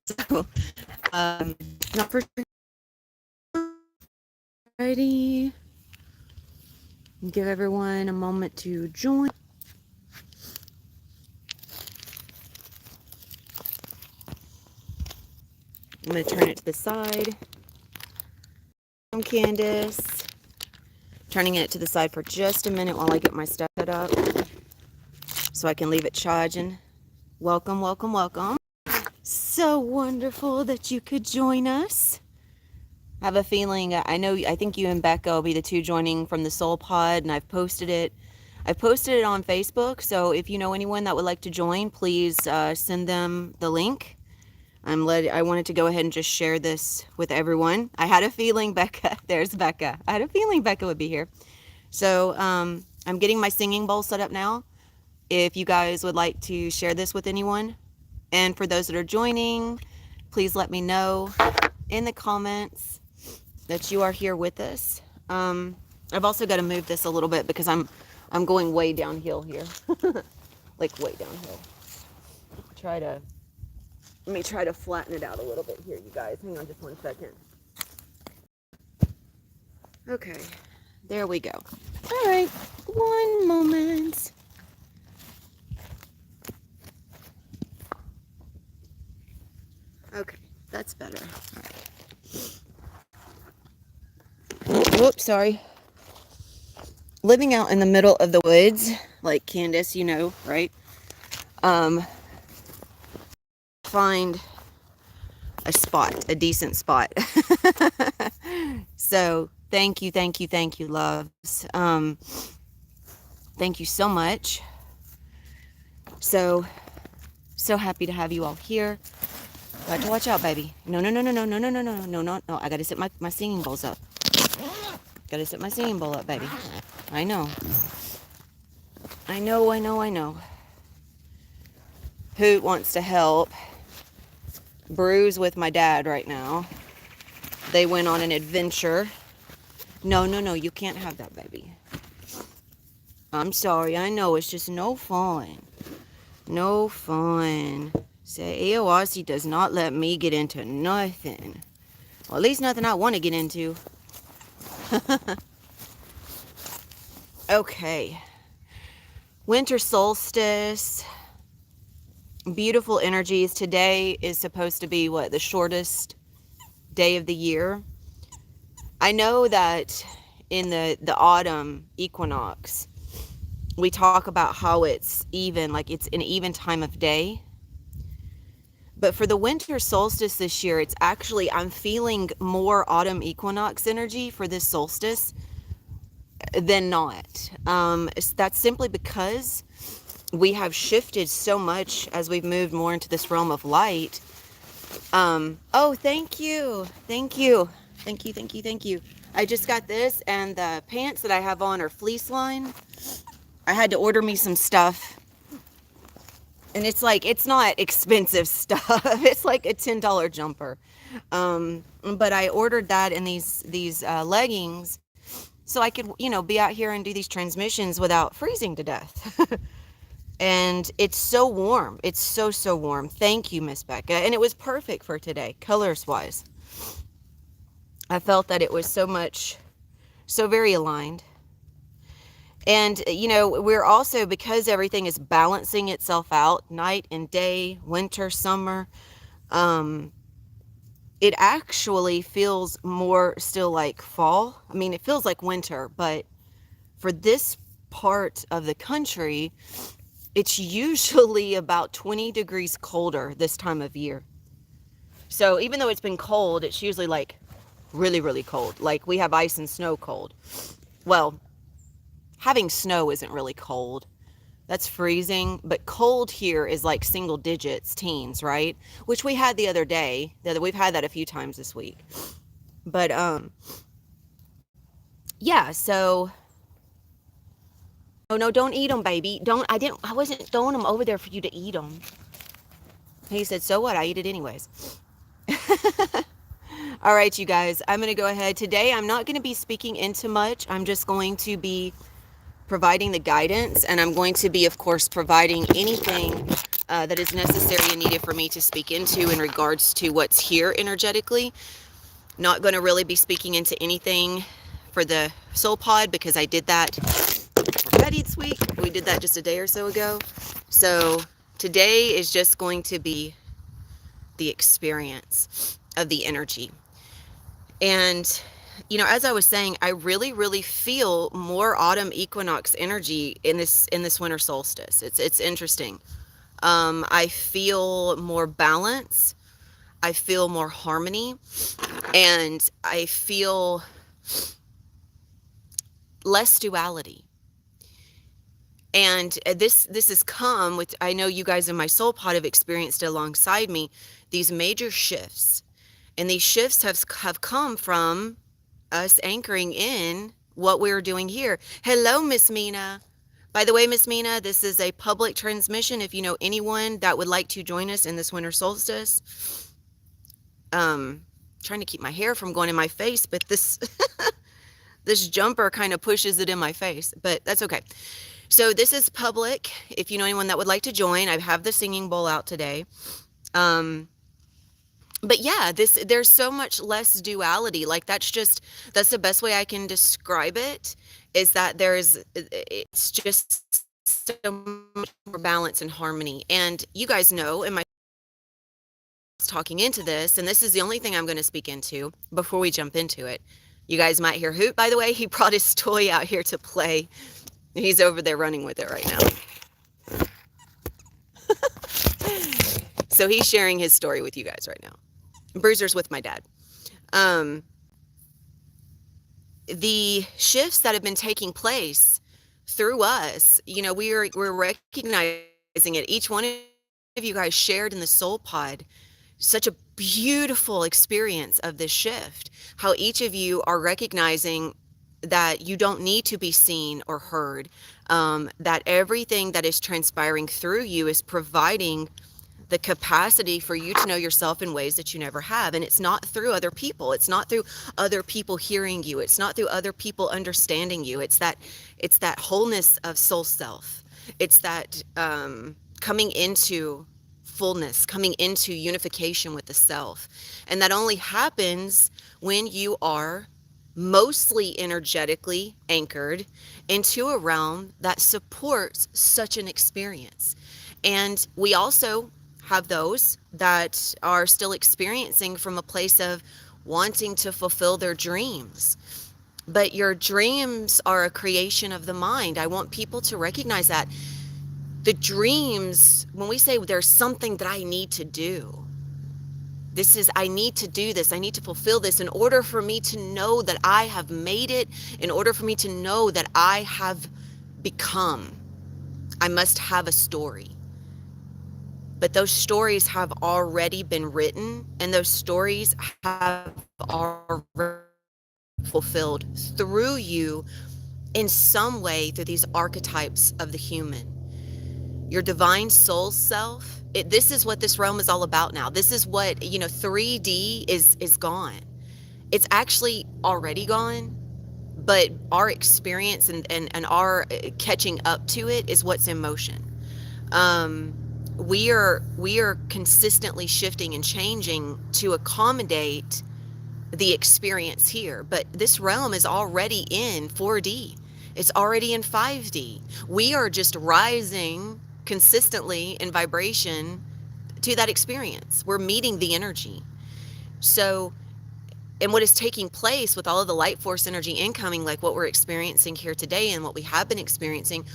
So, not for ready. Give everyone a moment to join. I'm going to turn it to the side. I'm Candace. Turning it to the side for just a minute while I get my stuff set up so I can leave it charging. Welcome, welcome, welcome. So wonderful that you could join us. I have a feeling, I think you and Becca will be the two joining from the Soul Pod, and I've posted it. I've posted it on Facebook, so if you know anyone that would like to join, please send them the link. I wanted to go ahead and just share this with everyone. I had a feeling Becca, there's Becca. I had a feeling Becca would be here. So I'm getting my singing bowl set up now. If you guys would like to share this with anyone. And for those that are joining, please let me know in the comments that you are here with us. I've also got to move this a little bit because I'm going way downhill here. Like way downhill. Let me try to flatten it out a little bit here, you guys. Hang on just one second. Okay, there we go. All right, one moment. Okay, that's better. All right. Whoops, sorry. Living out in the middle of the woods, like Candace, you know, right? Find a spot, a decent spot. So thank you, loves. Thank you so much. So happy to have you all here. Got to watch out, baby. No. I gotta set my singing bowls up. Gotta set my singing bowl up, baby. I know. Hoot wants to help. Bru's with my dad right now. They went on an adventure. No, you can't have that, baby. I'm sorry, I know, it's just no fun. No fun. Say, Éoaccí does not let me get into nothing. Well, at least nothing I want to get into. Okay. Winter solstice. Beautiful energies. Today is supposed to be the shortest day of the year. I know that in the autumn equinox, we talk about how it's even, like it's an even time of day. But for the winter solstice this year, it's actually, I'm feeling more autumn equinox energy for this solstice than not. That's simply because we have shifted so much as we've moved more into this realm of light. Oh, thank you. I just got this, and the pants that I have on are fleece lined. I had to order me some stuff, and it's not expensive stuff. It's like a $10 jumper. But I ordered that in these leggings so I could, be out here and do these transmissions without freezing to death. And it's so warm. It's so warm. Thank you, Miss Becca. And it was perfect for today, colors-wise. I felt that it was so very aligned. And, we're also, because everything is balancing itself out, night and day, winter, summer, it actually feels more still like fall. I mean, it feels like winter, but for this part of the country, it's usually about 20 degrees colder this time of year. So even though it's been cold, it's usually like really, really cold. Like we have ice and snow cold. Well, having snow isn't really cold. That's freezing. But cold here is like single digits, teens, right? Which we had the other day. We've had that a few times this week. But yeah, so... Oh, no, don't eat them, baby. I wasn't throwing them over there for you to eat them. He said, so what? I eat it anyways. All right, you guys, I'm going to go ahead. Today, I'm not going to be speaking into much. I'm just going to be providing the guidance, and I'm going to be, of course, providing anything that is necessary and needed for me to speak into in regards to what's here energetically. Not going to really be speaking into anything for the soul pod because I did that for each week. We did that just a day or so ago. So today is just going to be the experience of the energy. And you know, as I was saying, I really feel more autumn equinox energy in this winter solstice. It's interesting. I feel more balance. I feel more harmony, and I feel less duality. And this has come with, I know you guys in my soul pod have experienced it alongside me, these major shifts. And these shifts have come from us anchoring in what we're doing here. Hello, Miss Mina. By the way, Miss Mina, this is a public transmission. If you know anyone that would like to join us in this winter solstice, trying to keep my hair from going in my face, but this this jumper kind of pushes it in my face, but that's okay. So this is public. If you know anyone that would like to join, I have the singing bowl out today. But yeah, there's so much less duality. Like that's the best way I can describe it, is that it's just so much more balance and harmony. And you guys know, in my talking into this, and this is the only thing I'm going to speak into before we jump into it. You guys might hear Hoot, by the way. He brought his toy out here to play. He's over there running with it right now. So he's sharing his story with you guys right now. Bruiser's with my dad. The shifts that have been taking place through us, you know, we're recognizing it. Each one of you guys shared in the soul pod such a beautiful experience of this shift, how each of you are recognizing that you don't need to be seen or heard, that everything that is transpiring through you is providing the capacity for you to know yourself in ways that you never have. And it's not through other people. It's not through other people hearing you. It's not through other people understanding you. It's that wholeness of soul self. It's that coming into fullness, coming into unification with the self. And that only happens when you are mostly energetically anchored into a realm that supports such an experience. And we also have those that are still experiencing from a place of wanting to fulfill their dreams. But your dreams are a creation of the mind. I want people to recognize that. The dreams, when we say there's something that I need to do, I need to do this, I need to fulfill this in order for me to know that I have made it, in order for me to know that I have become, I must have a story. But those stories have already been written, and those stories have already fulfilled through you in some way, through these archetypes of the human. Your divine soul self, this is what this realm is all about now. This is what, 3D is gone. It's actually already gone, but our experience and our catching up to it is what's in motion. We are consistently shifting and changing to accommodate the experience here, but this realm is already in 4D. It's already in 5D. We are just rising consistently in vibration to that experience. We're meeting the energy. So, and what is taking place with all of the light force energy incoming, like what we're experiencing here today and what we have been experiencing,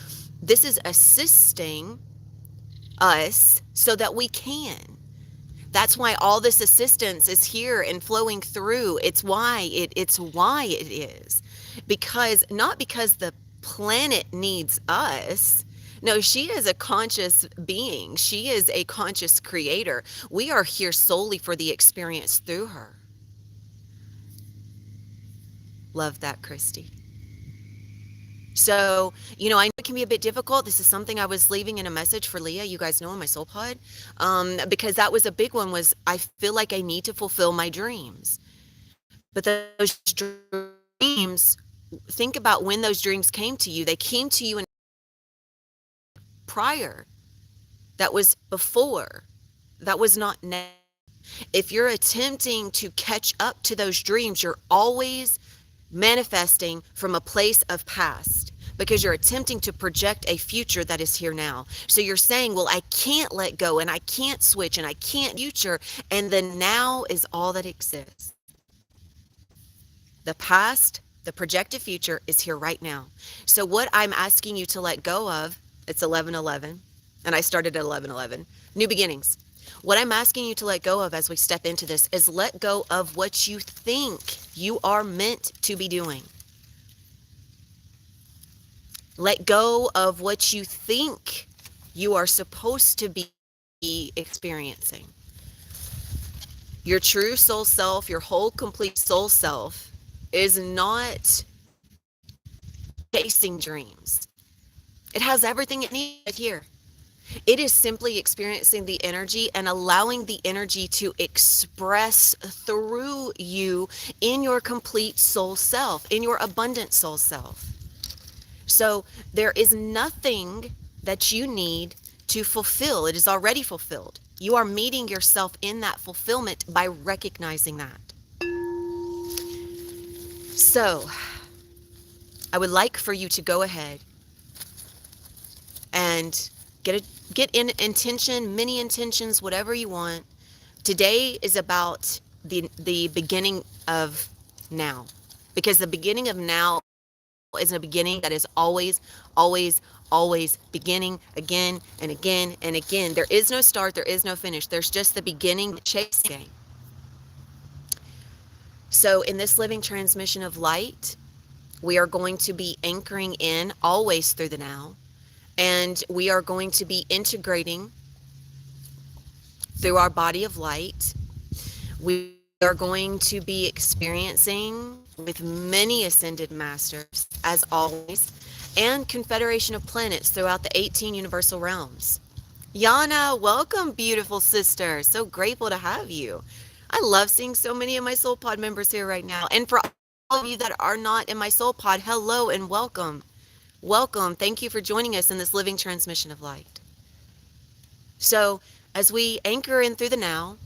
this is assisting us so that we can. That's why all this assistance is here and flowing through. It's why it is. Not because the planet needs us. No, she is a conscious being. She is a conscious creator. We are here solely for the experience through her. Love that, Christy. So, I know it can be a bit difficult. This is something I was leaving in a message for Leah, you guys know, in my soul pod, because that was a big one, was I feel like I need to fulfill my dreams. But those dreams, think about when those dreams came to you. They came to you in prior. That was before. That was not now. If you're attempting to catch up to those dreams, you're always manifesting from a place of past, because you're attempting to project a future that is here now. So you're saying, well, I can't let go and I can't switch and I can't future. And the now is all that exists. The past, the projected future is here right now. So what I'm asking you to let go of, it's 11:11, and I started at 11:11, new beginnings. What I'm asking you to let go of as we step into this is let go of what you think you are meant to be doing. Let go of what you think you are supposed to be experiencing. Your true soul self, your whole complete soul self, is not chasing dreams. It has everything it needs right here. It is simply experiencing the energy and allowing the energy to express through you in your complete soul self, in your abundant soul self. So there is nothing that you need to fulfill. It is already fulfilled. You are meeting yourself in that fulfillment by recognizing that. So I would like for you to go ahead and get in intention, many intentions, whatever you want. Today is about the beginning of now, because the beginning of now is a beginning that is always, always, always beginning again and again and again. There is no start, there is no finish. There's just the beginning, the chase game. So in this living transmission of light, we are going to be anchoring in always through the now, and we are going to be integrating through our body of light. We are going to be experiencing with many ascended masters, as always, and Confederation of Planets throughout the 18 universal realms. Yana, welcome, beautiful sister. So grateful to have you. I love seeing so many of my Soul Pod members here right now. And for all of you that are not in my Soul Pod, hello and welcome. Welcome. Thank you for joining us in this living transmission of light. So as we anchor in through the now,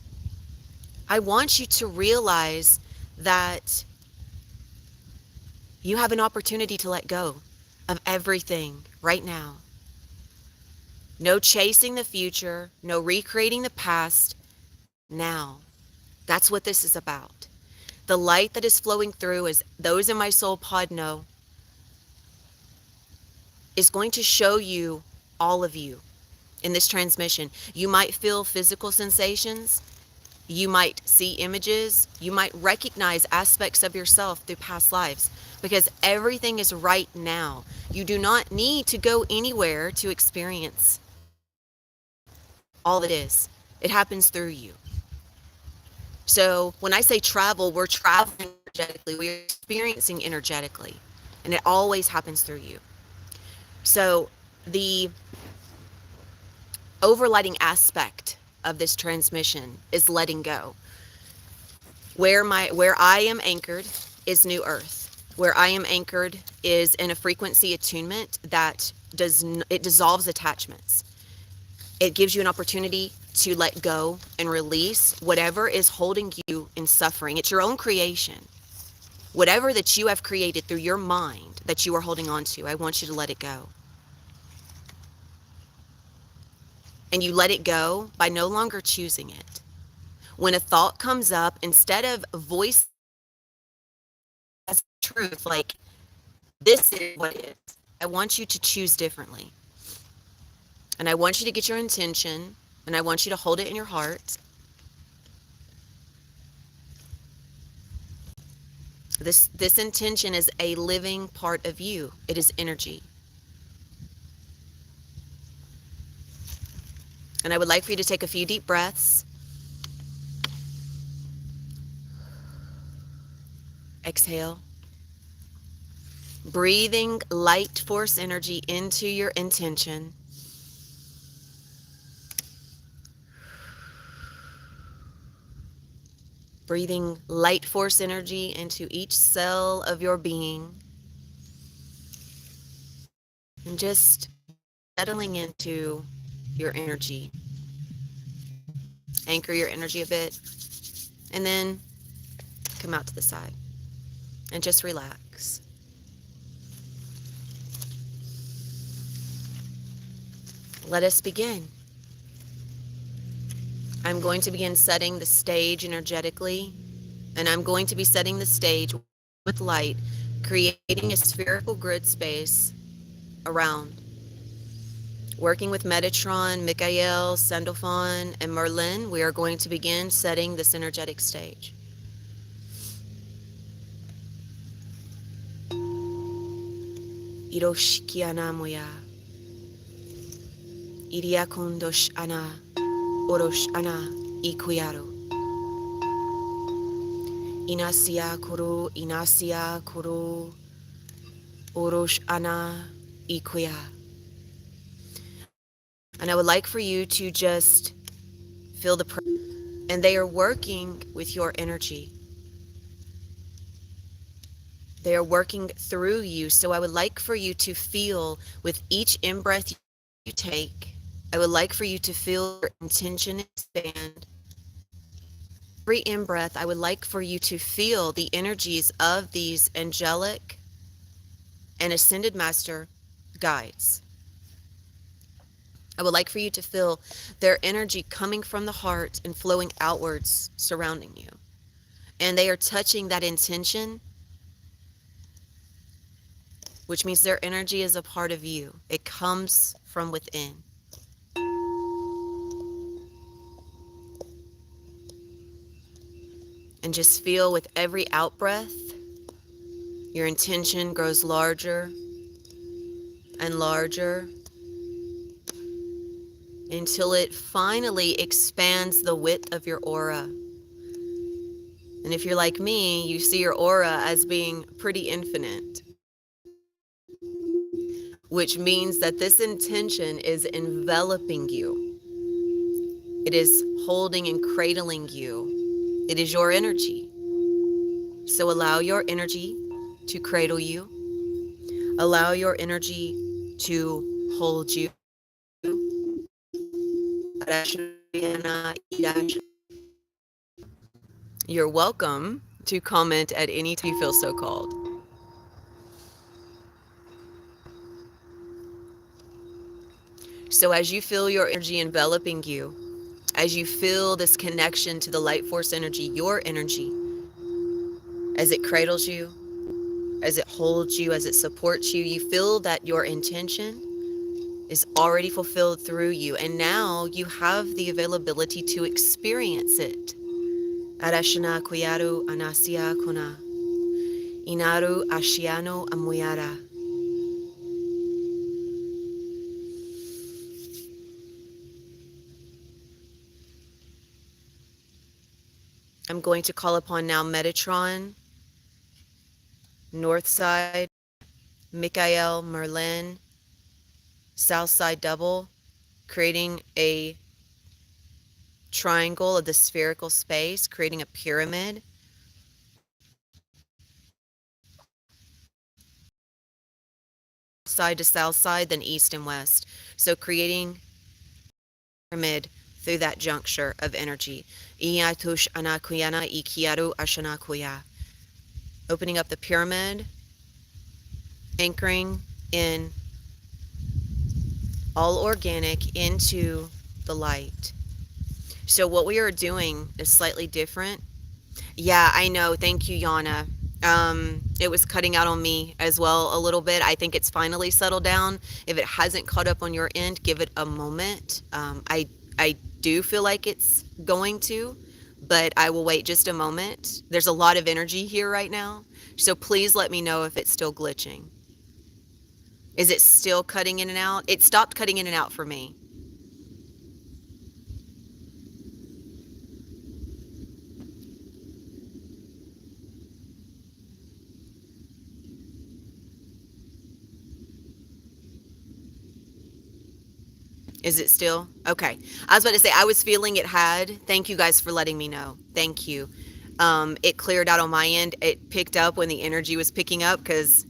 I want you to realize that you have an opportunity to let go of everything right now. No chasing the future, no recreating the past. Now, that's what this is about. The light that is flowing through, as those in my Soul Pod know, is going to show you, all of you, in this transmission. You might feel physical sensations. You might see images. You might recognize aspects of yourself through past lives, because everything is right now. You do not need to go anywhere to experience all it is. It happens through you. So when I say travel, we're traveling energetically. We're experiencing energetically, and it always happens through you. So the overlighting aspect of this transmission is letting go. Where I am anchored is New Earth. Where I am anchored is in a frequency attunement that dissolves attachments. It gives you an opportunity to let go and release whatever is holding you in suffering. It's your own creation. Whatever that you have created through your mind that you are holding on to, I want you to let it go. And you let it go by no longer choosing it. When a thought comes up, instead of voice as truth, like, this is what it is, I want you to choose differently. And I want you to get your intention, and I want you to hold it in your heart. This intention is a living part of you. It is energy. And I would like for you to take a few deep breaths. Exhale. Breathing light force energy into your intention. Breathing light force energy into each cell of your being. And just settling into your energy. Anchor your energy a bit, and then come out to the side and just relax. Let us begin. I'm going to begin setting the stage energetically, and I'm going to be setting the stage with light, creating a spherical grid space around. Working with Metatron, Michael, Sandalphon, and Merlin, we are going to begin setting this energetic stage. Éoaccí Éin moya. Iriakondosh ana. Orosh ana. Ikuyaru. Inasia kuru. Inasia kuru. Orosh ana. Ikuya. And I would like for you to just feel the presence. And they are working with your energy. They are working through you. So I would like for you to feel with each in-breath you take, I would like for you to feel your intention expand. Every in-breath, I would like for you to feel the energies of these angelic and ascended master guides. I would like for you to feel their energy coming from the heart and flowing outwards, surrounding you. And they are touching that intention, which means their energy is a part of you. It comes from within. And just feel with every out-breath, your intention grows larger and larger, until it finally expands the width of your aura. And if you're like me, you see your aura as being pretty infinite, which means that this intention is enveloping you. It is holding and cradling you. It is your energy. So allow your energy to cradle you. Allow your energy to hold you. You're welcome to comment at any time you feel so called. So as you feel your energy enveloping you, as you feel this connection to the light force energy, your energy, as it cradles you, as it holds you, as it supports you, you feel that your intention is already fulfilled through you. And now you have the availability to experience it. Arashana kuyaru anasia kuna. Inaru ashiano amuyara. I'm going to call upon now Metatron, north side, Michael, Merlin, south side double, creating a triangle of the spherical space, creating a pyramid. Side to south side, then east and west. So creating a pyramid through that juncture of energy. Iatush anakuyana ikiaru ashanakuya. Opening up the pyramid, anchoring in all organic into the light. So what we are doing is slightly different. Yeah, I know. Thank you, Yana. It was cutting out on me as well a little bit. I think it's finally settled down. If it hasn't caught up on your end, give it a moment. I do feel like it's going to, but I will wait just a moment. There's a lot of energy here right now. So please let me know if it's still glitching. Is it still cutting in and out? It stopped cutting in and out for me. Is it still? Okay. I was about to say, I was feeling it had. Thank you guys for letting me know. Thank you. It cleared out on my end. It picked up when the energy was picking up because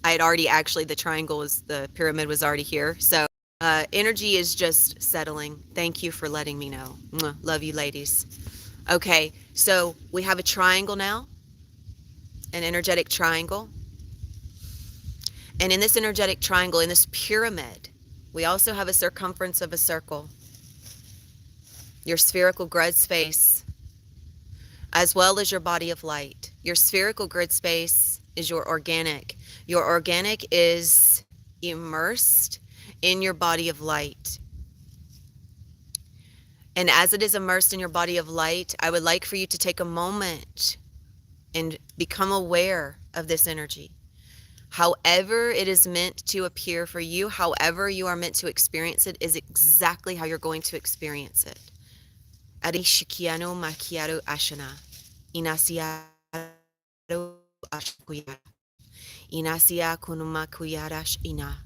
I had already actually, the triangle was, the pyramid was already here. So Energy is just settling. Thank you for letting me know. Mwah. Love you, ladies. Okay, so we have a triangle now, an energetic triangle. And in this energetic triangle, in this pyramid, we also have a circumference of a circle. Your spherical grid space, as well as your body of light. Your spherical grid space is your organic. Your organic is immersed in your body of light. And as it is immersed in your body of light, I would like for you to take a moment and become aware of this energy. However it is meant to appear for you, however you are meant to experience it, is exactly how you're going to experience it. Arishikiano makiaro ashana. Inasiaro ashkuyara. Inasia kunumakuyarash ina.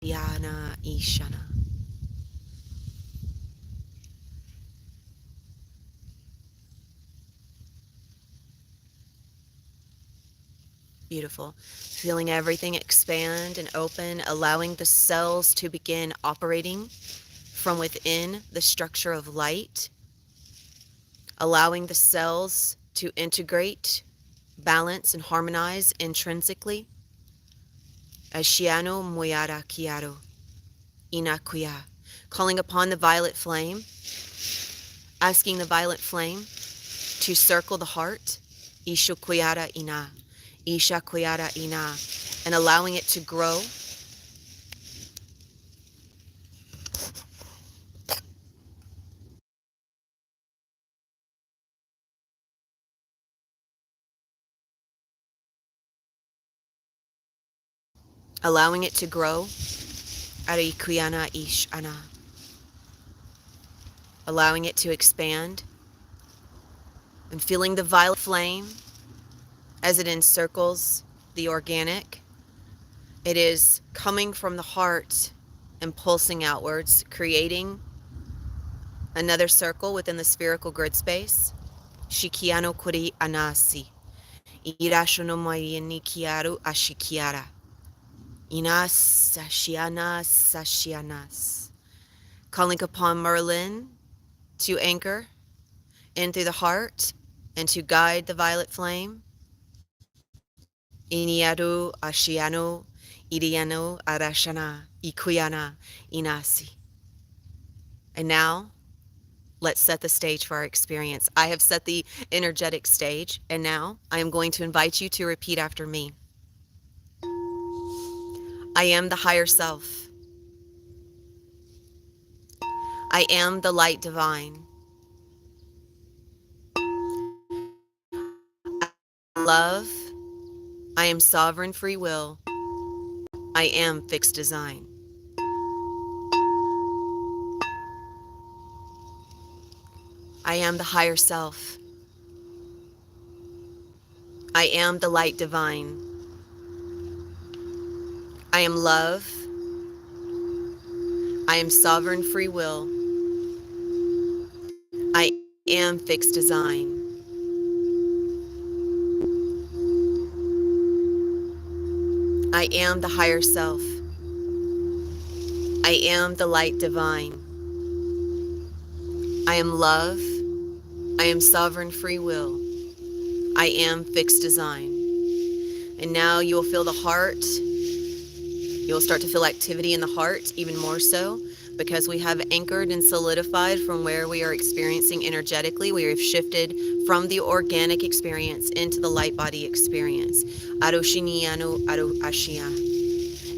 Yana ishana. Beautiful. Feeling everything expand and open, allowing the cells to begin operating from within the structure of light, allowing the cells to integrate, balance, and harmonize intrinsically. Ashiano moyara kiaro, inakuya. Calling upon the violet flame, asking the violet flame to circle the heart, ishukuyara ina. Isha Koyara Ina, and allowing it to grow. Allowing it to grow. Ari Kuyana Ish Ana. Allowing it to expand. And feeling the violet flame as it encircles the organic. It is coming from the heart and pulsing outwards, creating another circle within the spherical grid space. Shikiano Kuri Anasi. Irashono Mayini Kiaru Ashikiara. Inas Sashianas Sashianas. Calling upon Merlin to anchor in through the heart and to guide the violet flame. Iniaru Ashiano Iriano Arashana Ikuyana Inasi. And now, let's set the stage for our experience. I have set the energetic stage, and now I am going to invite you to repeat after me. I am the higher self. I am the light divine. Love. I am sovereign free will. I am fixed design. I am the higher self. I am the light divine. I am love. I am sovereign free will. I am fixed design. I am the higher self. I am the light divine. I am love. I am sovereign free will. I am fixed design. And now you will feel the heart. You'll start to feel activity in the heart, even more so, because we have anchored and solidified from where we are experiencing energetically. We have shifted from the organic experience into the light body experience. Aroshiniano Aroashia.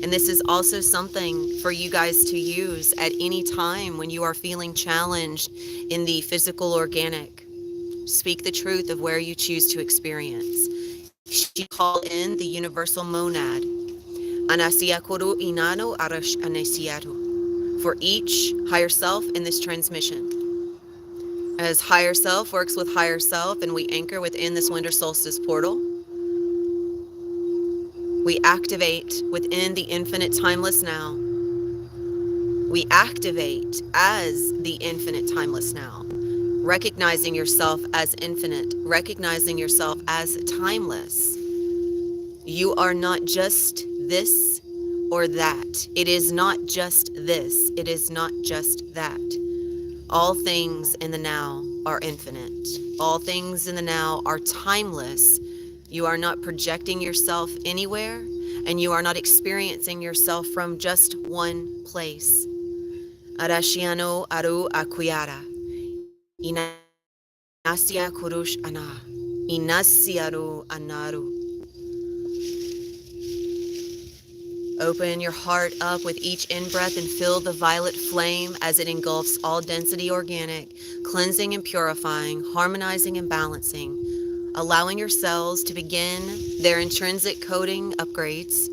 And this is also something for you guys to use at any time when you are feeling challenged in the physical organic. Speak the truth of where you choose to experience. Call in the universal monad. Anasiakoro inano arash anasiaru. For each higher self in this transmission. As higher self works with higher self and we anchor within this winter solstice portal, we activate within the infinite timeless now. We activate as the infinite timeless now. Recognizing yourself as infinite, recognizing yourself as timeless. You are not just this, or that. It is not just this. It is not just that. All things in the now are infinite. All things in the now are timeless. You are not projecting yourself anywhere, and you are not experiencing yourself from just one place. Arashiano aru akuyara. Inasia kurush ana. Inasiaru anaru. Open your heart up with each in-breath and feel the violet flame as it engulfs all density organic, cleansing and purifying, harmonizing and balancing, allowing your cells to begin their intrinsic coding upgrades,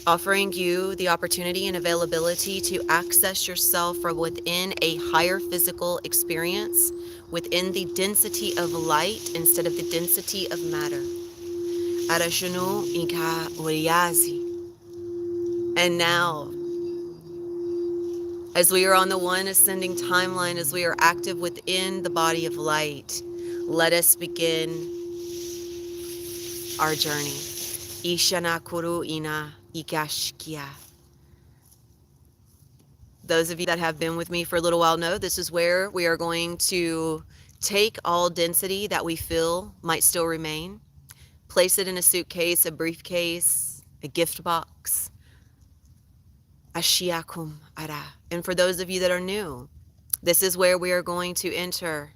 offering you the opportunity and availability to access yourself from within a higher physical experience, within the density of light instead of the density of matter. Arashunu Inka Uriyazi. And now, as we are on the one ascending timeline, as we are active within the body of light, let us begin our journey. Ishana Kuru Ina Ikashkia. Those of you that have been with me for a little while know this is where we are going to take all density that we feel might still remain, place it in a suitcase, a briefcase, a gift box. Ashiakum ara. And for those of you that are new, this is where we are going to enter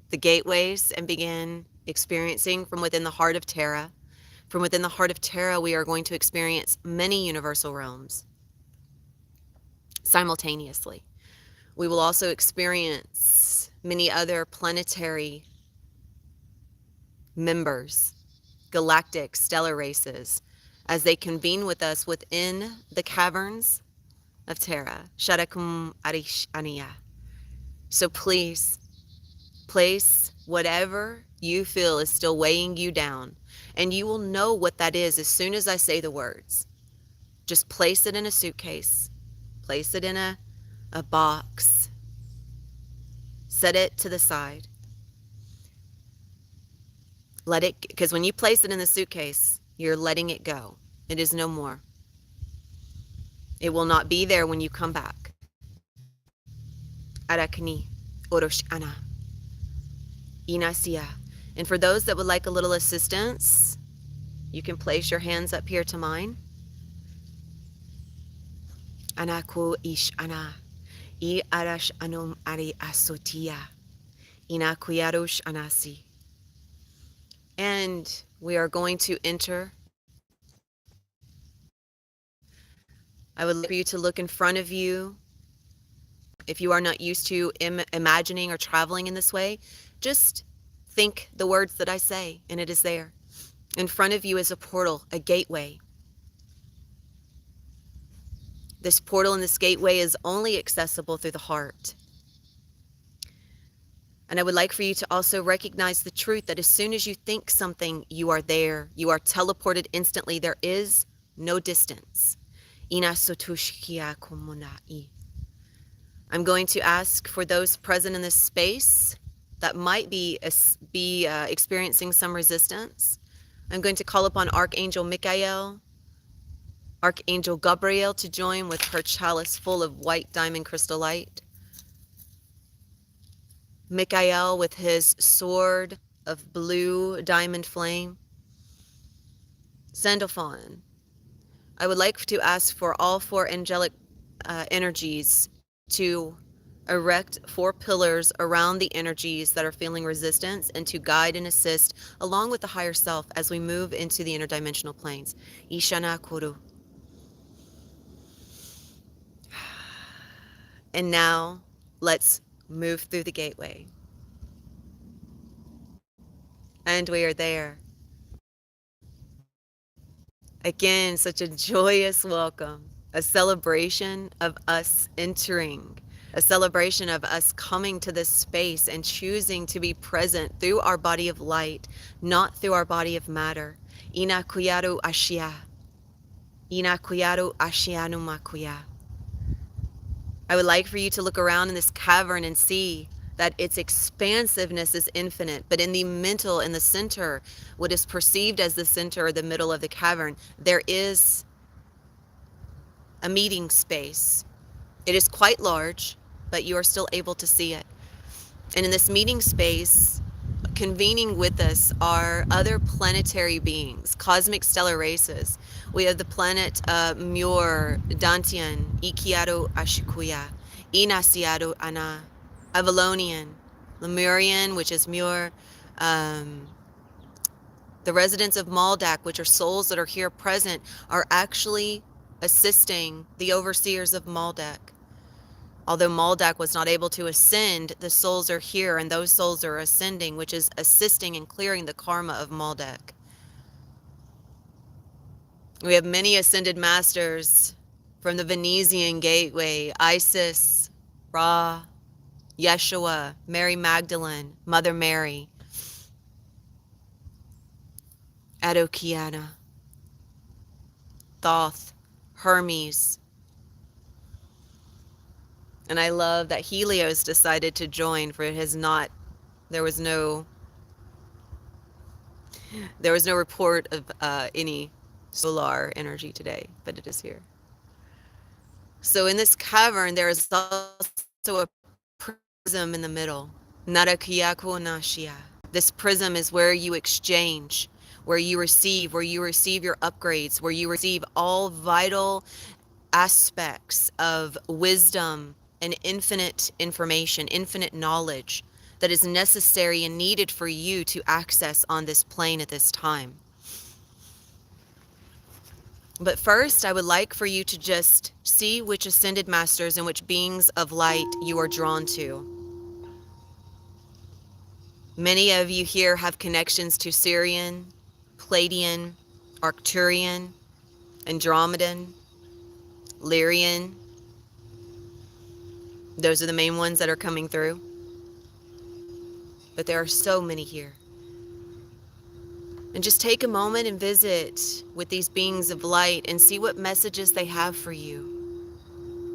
the gateways and begin experiencing from within the heart of Terra. From within the heart of Terra, we are going to experience many universal realms simultaneously. We will also experience many other planetary members, galactic stellar races, as they convene with us within the caverns of Terra. Shadakum Arish Aniya. So please, place whatever you feel is still weighing you down, and you will know what that is as soon as I say the words. Just place it in a suitcase, place it in a box, set it to the side. Let it, because when you place it in the suitcase, you're letting it go. It is no more. It will not be there when you come back. Arakni, Orosh Ana, Inasia. And for those that would like a little assistance, you can place your hands up here to mine. Anaku ish ana, I arash anum ari asotia, inakuyarush anasi. And we are going to enter. I would like for you to look in front of you. If you are not used to imagining or traveling in this way, just think the words that I say, and it is there. In front of you is a portal, a gateway. This portal and this gateway is only accessible through the heart. And I would like for you to also recognize the truth that as soon as you think something, you are there. You are teleported instantly. There is no distance. I'm going to ask for those present in this space that might be experiencing some resistance. I'm going to call upon Archangel Michael, Archangel Gabriel to join with her chalice full of white diamond crystal light. Michael with his sword of blue diamond flame. Sandalphon. I would like to ask for all four angelic energies to erect 4 pillars around the energies that are feeling resistance and to guide and assist along with the higher self as we move into the interdimensional planes. Ishana Kuru. And now let's move through the gateway. And we are there. Again, such a joyous welcome, a celebration of us entering, a celebration of us coming to this space and choosing to be present through our body of light, not through our body of matter. Ina kuyaru ashia. Ina kuyaru ashianu makuya. I would like for you to look around in this cavern and see that its expansiveness is infinite, but in the center, what is perceived as the center or the middle of the cavern, there is a meeting space. It is quite large, but you are still able to see it. And in this meeting space, convening with us are other planetary beings, cosmic stellar races. We have the planet Muir, Dantian, Ikiado Ashikuya, Inasiado Ana, Avalonian, Lemurian, which is Muir, the residents of Maldak, which are souls that are here present, are actually assisting the overseers of Maldak. Although Maldak was not able to ascend, the souls are here, and those souls are ascending, which is assisting in clearing the karma of Maldak. We have many ascended masters from the Venezian gateway: Isis, Ra, Yeshua, Mary Magdalene, Mother Mary, Éoaccí Éin, Thoth, Hermes. And I love that Helios decided to join, for it has not, there was no report of any solar energy today, but it is here. So in this cavern, there is also a prism in the middle. Narakiyako Nashia. This prism is where you exchange, where you receive your upgrades, where you receive all vital aspects of wisdom and infinite information, infinite knowledge that is necessary and needed for you to access on this plane at this time. But first, I would like for you to just see which ascended masters and which beings of light you are drawn to. Many of you here have connections to Sirian, Palladian, Arcturian, Andromedan, Lyrian. Those are the main ones that are coming through. But there are so many here. And just take a moment and visit with these beings of light and see what messages they have for you.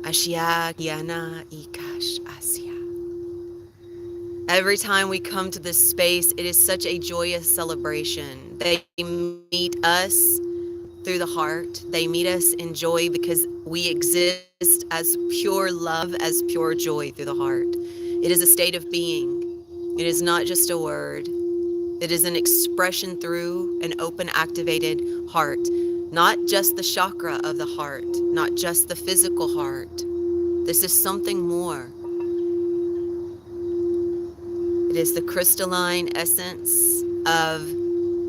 Ashia Yana Ikash Asya. Every time we come to this space, it is such a joyous celebration. They meet us through the heart. They meet us in joy because we exist as pure love, as pure joy through the heart. It is a state of being. It is not just a word. It is an expression through an open, activated heart. Not just the chakra of the heart, not just the physical heart. This is something more. It is the crystalline essence of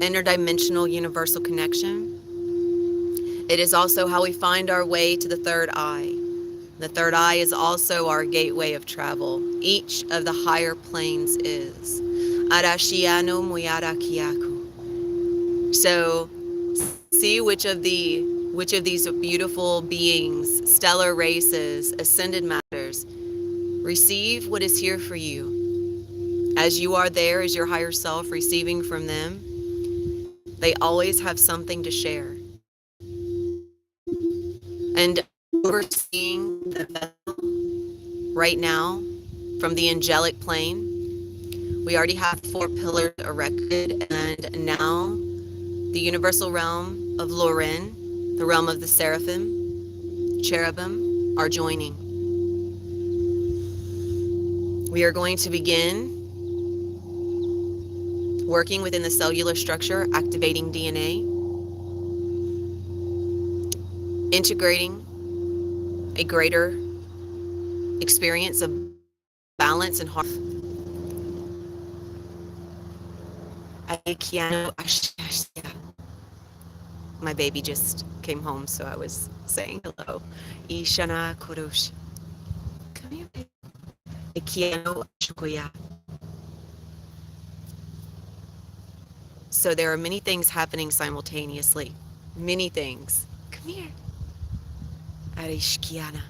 interdimensional universal connection. It is also how we find our way to the third eye. The third eye is also our gateway of travel. Each of the higher planes is. Arashiano Muyarakiaku. So see which of these beautiful beings, stellar races, ascended matters, receive what is here for you. As you are there as your higher self receiving from them, they always have something to share. And overseeing the vessel right now from the angelic plane, we already have 4 pillars erected, and now the Universal Realm of Loren, the realm of the Seraphim, cherubim, are joining. We are going to begin working within the cellular structure, activating DNA, integrating a greater experience of balance and harmony. My baby just came home, so I was saying hello. Ishana Kurush. Come here, baby. So there are many things happening simultaneously. Many things. Come here. Arishkiana.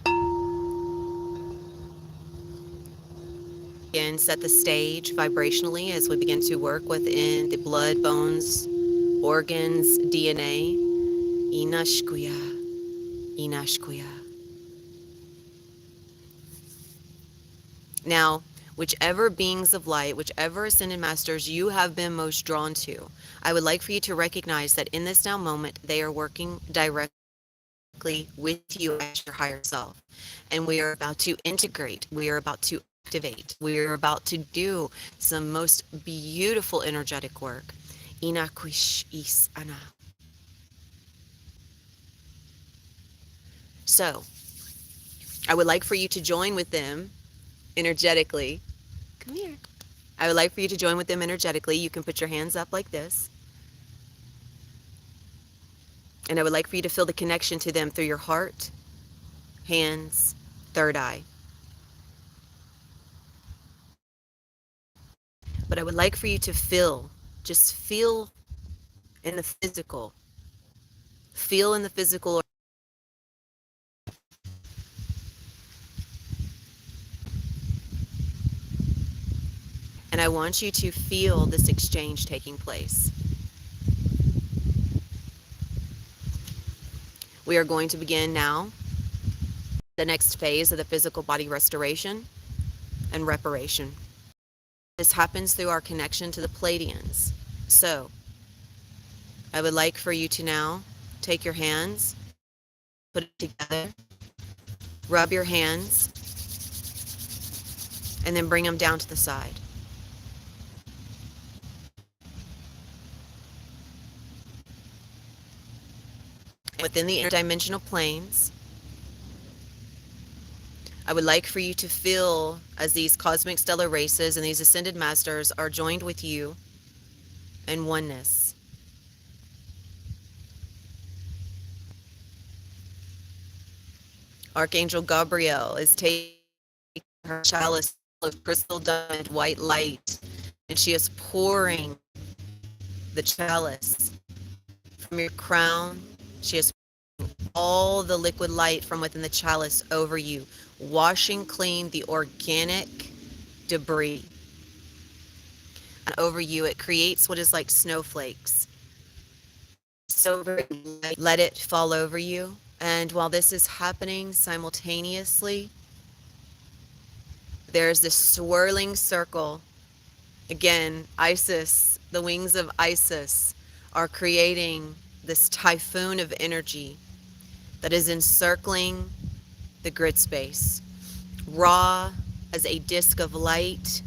And set the stage vibrationally as we begin to work within the blood, bones, organs, DNA. Inashkuya. Inashkuya. Now, whichever beings of light, whichever ascended masters you have been most drawn to, I would like for you to recognize that in this now moment, they are working directly with you as your higher self. And we are about to integrate. We are about to activate. We are about to do some most beautiful energetic work. Éoaccí Éin. So, I would like for you to join with them energetically. Come here. I would like for you to join with them energetically. You can put your hands up like this. And I would like for you to feel the connection to them through your heart, hands, third eye. But I would like for you to feel, just feel in the physical. Feel in the physical. And I want you to feel this exchange taking place. We are going to begin now the next phase of the physical body restoration and reparation. This happens through our connection to the Pleiadians. So, I would like for you to now take your hands, put it together, rub your hands, and then bring them down to the side. Within the interdimensional planes, I would like for you to feel as these cosmic stellar races and these ascended masters are joined with you in oneness. Archangel Gabriel is taking her chalice of crystal diamond white light, and she is pouring the chalice from your crown. She is all the liquid light from within the chalice over you, washing clean the organic debris. And over you, it creates what is like snowflakes. So very light. Let it fall over you. And while this is happening simultaneously, there's this swirling circle. Again, Isis, the wings of Isis are creating this typhoon of energy that is encircling the grid space. Ra as a disk of light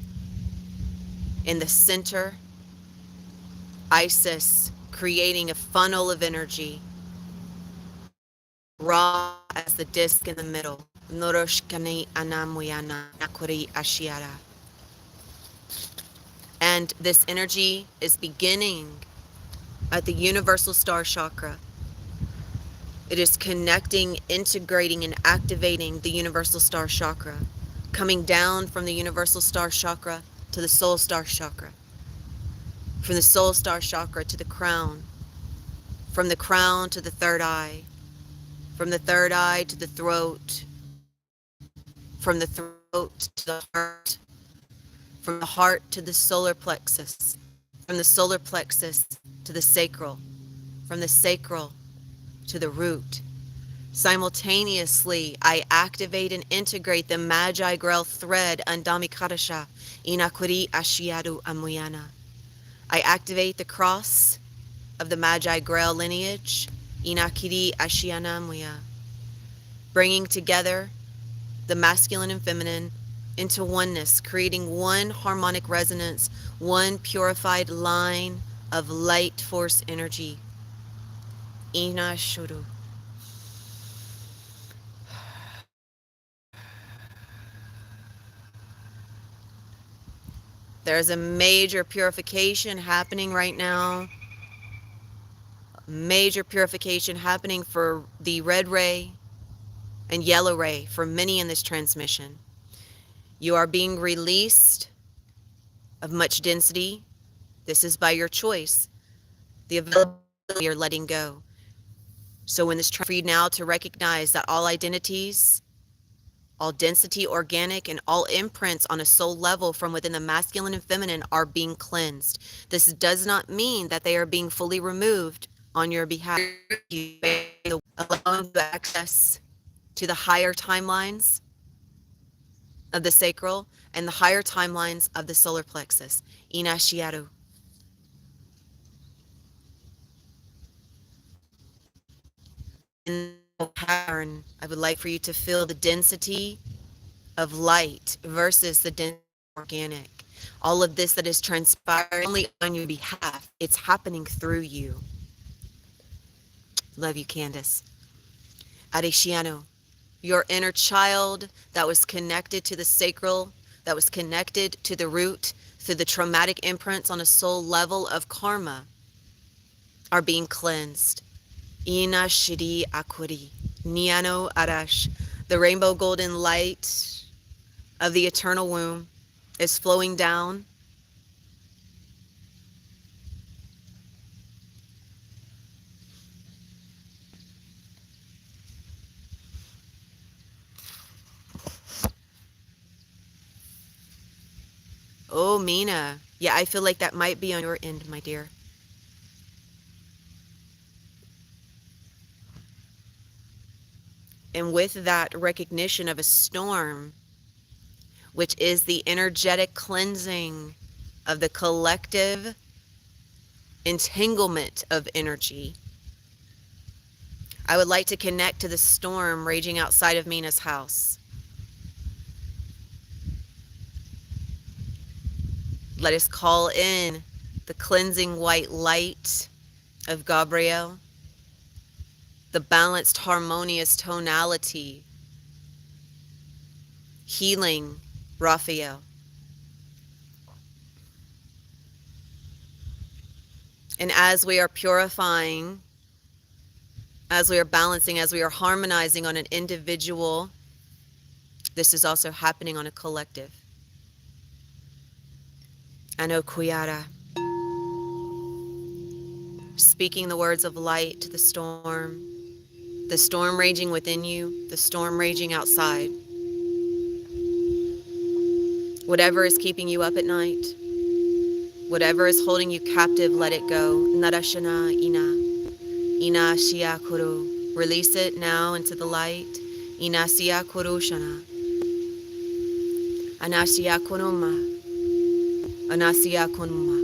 in the center. Isis creating a funnel of energy. Ra as the disk in the middle. And this energy is beginning at the universal star chakra. It is connecting, integrating, and activating the universal star chakra, coming down from the universal star chakra to the soul star chakra, from the soul star chakra to the crown, from the crown to the third eye, from the third eye to the throat, from the throat to the heart, from the heart to the solar plexus, from the solar plexus to the sacral, from the sacral to the root. Simultaneously, I activate and integrate the Magi Grail thread Andami Kadasha Inakuri Ashiadu Amuyana. I activate the cross of the Magi Grail lineage Inakiri Ashiana Muya, bringing together the masculine and feminine into oneness, creating one harmonic resonance, one purified line of light force energy. Ina Shuru. There's a major purification happening right now. Major purification happening for the red ray and yellow ray for many in this transmission. You are being released of much density. This is by your choice. The availability you're letting go. So when this for you now to recognize that all identities, all density, organic, and all imprints on a soul level from within the masculine and feminine are being cleansed. This does not mean that they are being fully removed on your behalf. You allowing you access to the higher timelines of the sacral and the higher timelines of the solar plexus. Inashiaru. cavern, I would like for you to feel the density of light versus the density of organic. All of this that is transpiring only on your behalf, it's happening through you. Love you, Candace. Arishiano, your inner child that was connected to the sacral, that was connected to the root through the traumatic imprints on a soul level of karma, are being cleansed. Ina Shiri Akuri, Niano Arash, the rainbow golden light of the eternal womb is flowing down. Oh, Mina. Yeah, I feel like that might be on your end, my dear. And with that recognition of a storm, which is the energetic cleansing of the collective entanglement of energy, I would like to connect to the storm raging outside of Mina's house. Let us call in the cleansing white light of Gabriel, the balanced, harmonious tonality, healing Raphael. And as we are purifying, as we are balancing, as we are harmonizing on an individual, this is also happening on a collective. Ano Kuyara, speaking the words of light to the storm raging within you, the storm raging outside. Whatever is keeping you up at night, whatever is holding you captive, let it go. Narashana Ina Shia Kuru. Release it now into the light. Ina Shia Kuru Shana. Anashia Kunuma. Anasia Kunuma.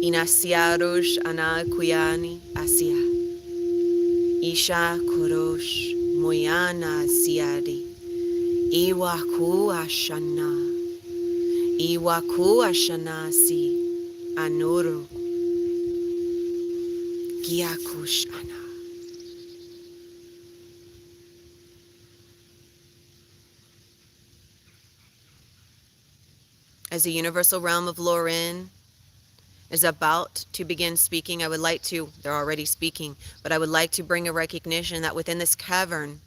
Ina Shia Rush Ana Kuyani Asia. Isha Kurosh Moyana Siadi. Éoaccí Éin. Éoaccí Éin si Anoro. Giakush Ana. As the Universal Realm of Loren is about to begin speaking, I would like to, they're already speaking, but I would like to bring a recognition that within this cavern,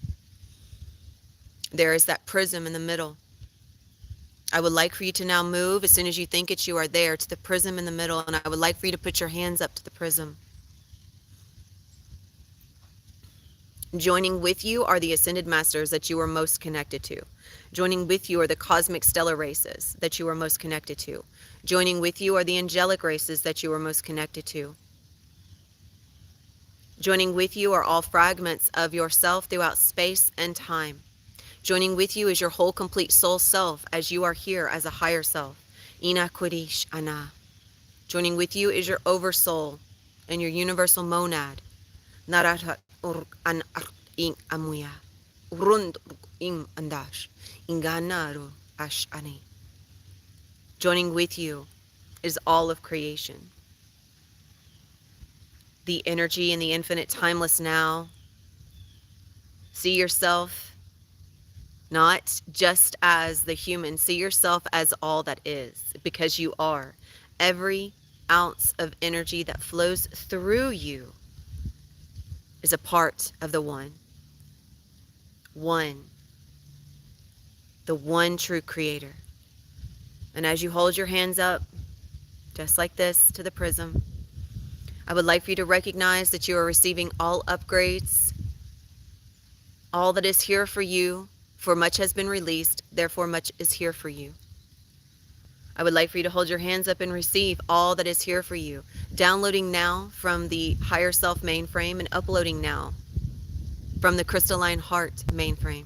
there is that prism in the middle. I would like for you to now move as soon as you think it, you are there, to the prism in the middle, and I would like for you to put your hands up to the prism. Joining with you are the ascended masters that you are most connected to. Joining with you are the cosmic stellar races that you are most connected to. Joining with you are the angelic races that you are most connected to. Joining with you are all fragments of yourself throughout space and time. Joining with you is your whole complete soul self as you are here as a higher self. Ina Kurish Ana. Joining with you is your oversoul and your universal monad. Narat an in amuya. Rund im andash. Inganaru ash ani. Joining with you is all of creation. The energy and the infinite timeless now. See yourself not just as the human. See yourself as all that is, because you are. Every ounce of energy that flows through you is a part of the one. One. The one true creator. And as you hold your hands up, just like this, to the prism, I would like for you to recognize that you are receiving all upgrades, all that is here for you, for much has been released, therefore much is here for you. I would like for you to hold your hands up and receive all that is here for you. Downloading now from the higher self mainframe and uploading now from the Crystalline Heart mainframe.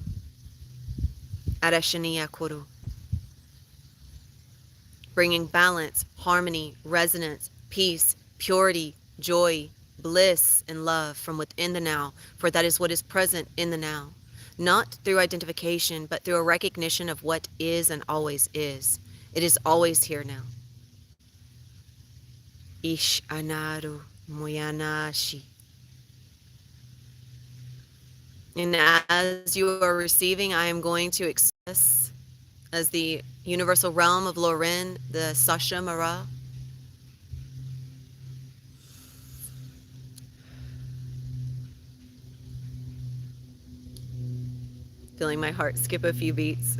Arashaniya Kuru. Bringing balance, harmony, resonance, peace, purity, joy, bliss and love from within the now, for that is what is present in the now. Not through identification, but through a recognition of what is and always is. It is always here now. Ish anaru moyanashi. And as you are receiving, I am going to express as the Universal Realm of Loren, the Sasha Mara. Feeling my heart skip a few beats.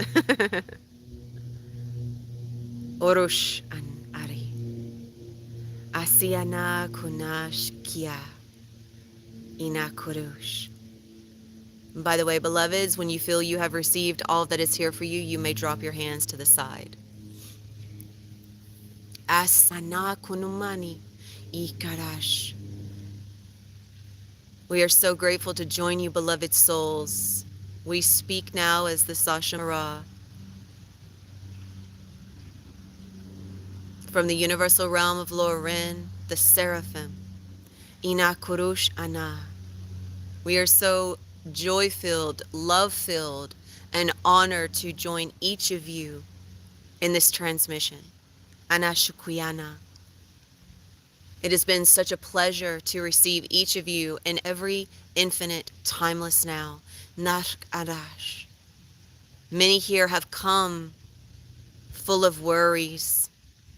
Orosh an ari. Asiana kunash kia. Ina kurush. By the way, beloveds, when you feel you have received all that is here for you, you may drop your hands to the side. Asana kunumani ikarash. We are so grateful to join you, beloved souls. We speak now as the Sasha Mara from the Universal Realm of Loren, the Seraphim. Ina kurush ana. We are so joy-filled, love-filled, and honored to join each of you in this transmission. Anashukuyana. It has been such a pleasure to receive each of you in every infinite, timeless now. Nashk Adash. Many here have come full of worries,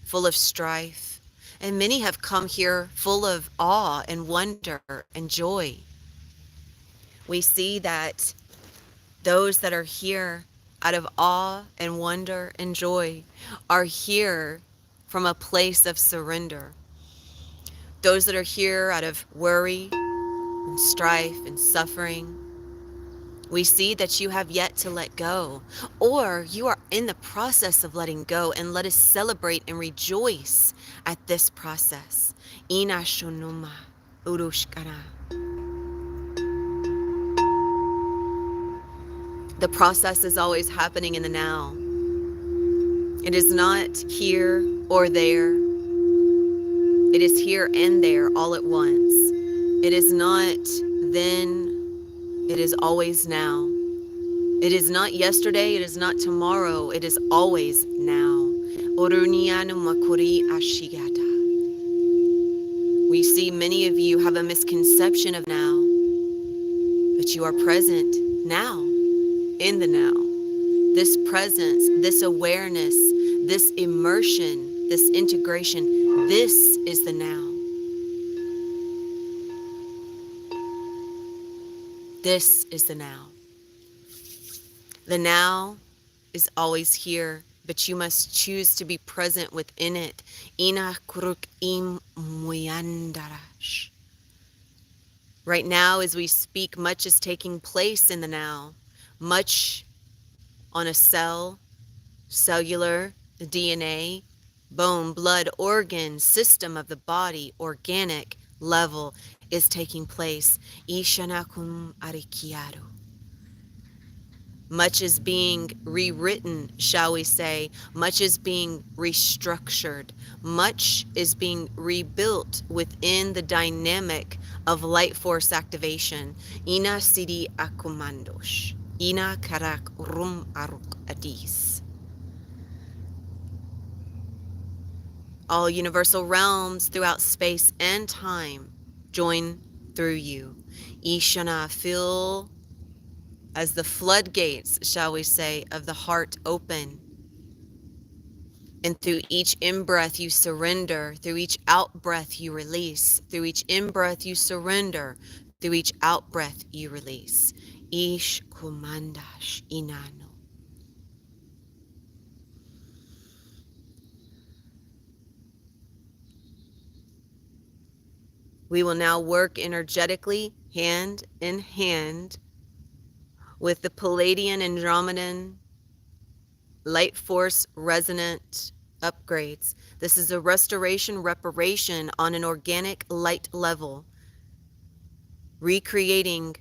full of strife, and many have come here full of awe and wonder and joy. We see that those that are here out of awe and wonder and joy are here from a place of surrender. Those that are here out of worry and strife and suffering, we see that you have yet to let go, or you are in the process of letting go, and let us celebrate and rejoice at this process. Ina shonuma urushkara. The process is always happening in the now. It is not here or there. It is here and there all at once. It is not then. It is always now. It is not yesterday. It is not tomorrow. It is always now. We see many of you have a misconception of now, but you are present now, in the now. This presence, this awareness, this immersion, this integration, this is the now. This is the now. The now is always here, but you must choose to be present within it. Ina kuruk im muyandarash. Right now, as we speak, much is taking place in the now. Much on a cellular, DNA, bone, blood, organ, system of the body, organic level is taking place. Ishanakum arikiaru. Much is being rewritten, shall we say. Much is being restructured. Much is being rebuilt within the dynamic of light force activation. Ina sidi akumandosh. Ina karak rum aruk adis. All universal realms throughout space and time join through you. Ishana, feel as the floodgates, shall we say, of the heart open. And through each in-breath you surrender, through each out-breath you release, through each in-breath you surrender, through each out-breath you release. Ish kumandash inano. We will now work energetically, hand in hand, with the Palladian Andromedan light force resonant upgrades. This is a restoration reparation on an organic light level, recreating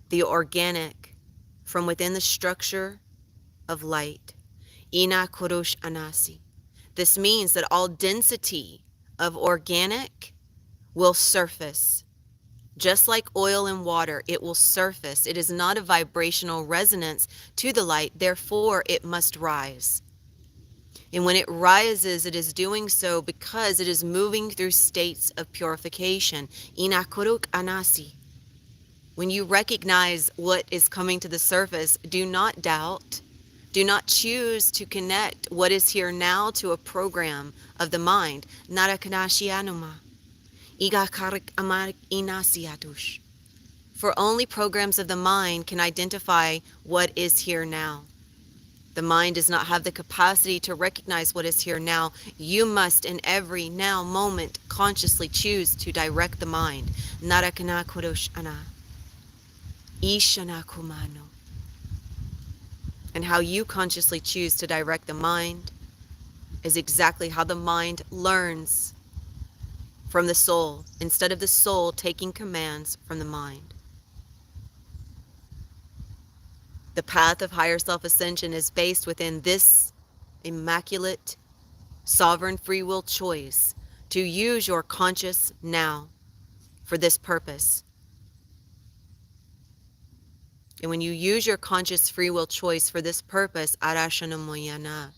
the organic from within the structure of light. Ina kurush anasi. This means that all density of organic will surface. Just like oil and water, it will surface. It is not a vibrational resonance to the light, therefore it must rise. And when it rises, it is doing so because it is moving through states of purification. Inakuruk anasi. When you recognize what is coming to the surface, do not doubt. Do not choose to connect what is here now to a program of the mind. Narakanashianuma. Igakarik amarik inasiatush. For only programs of the mind can identify what is here now. The mind does not have the capacity to recognize what is here now. You must, in every now moment, consciously choose to direct the mind. Narakana kurosh ana. Ishana kumano. And how you consciously choose to direct the mind is exactly how the mind learns from the soul, instead of the soul taking commands from the mind. The path of higher self-ascension is based within this immaculate, sovereign free will choice to use your conscious now for this purpose. And when you use your conscious free will choice for this purpose, Arashanamoyana,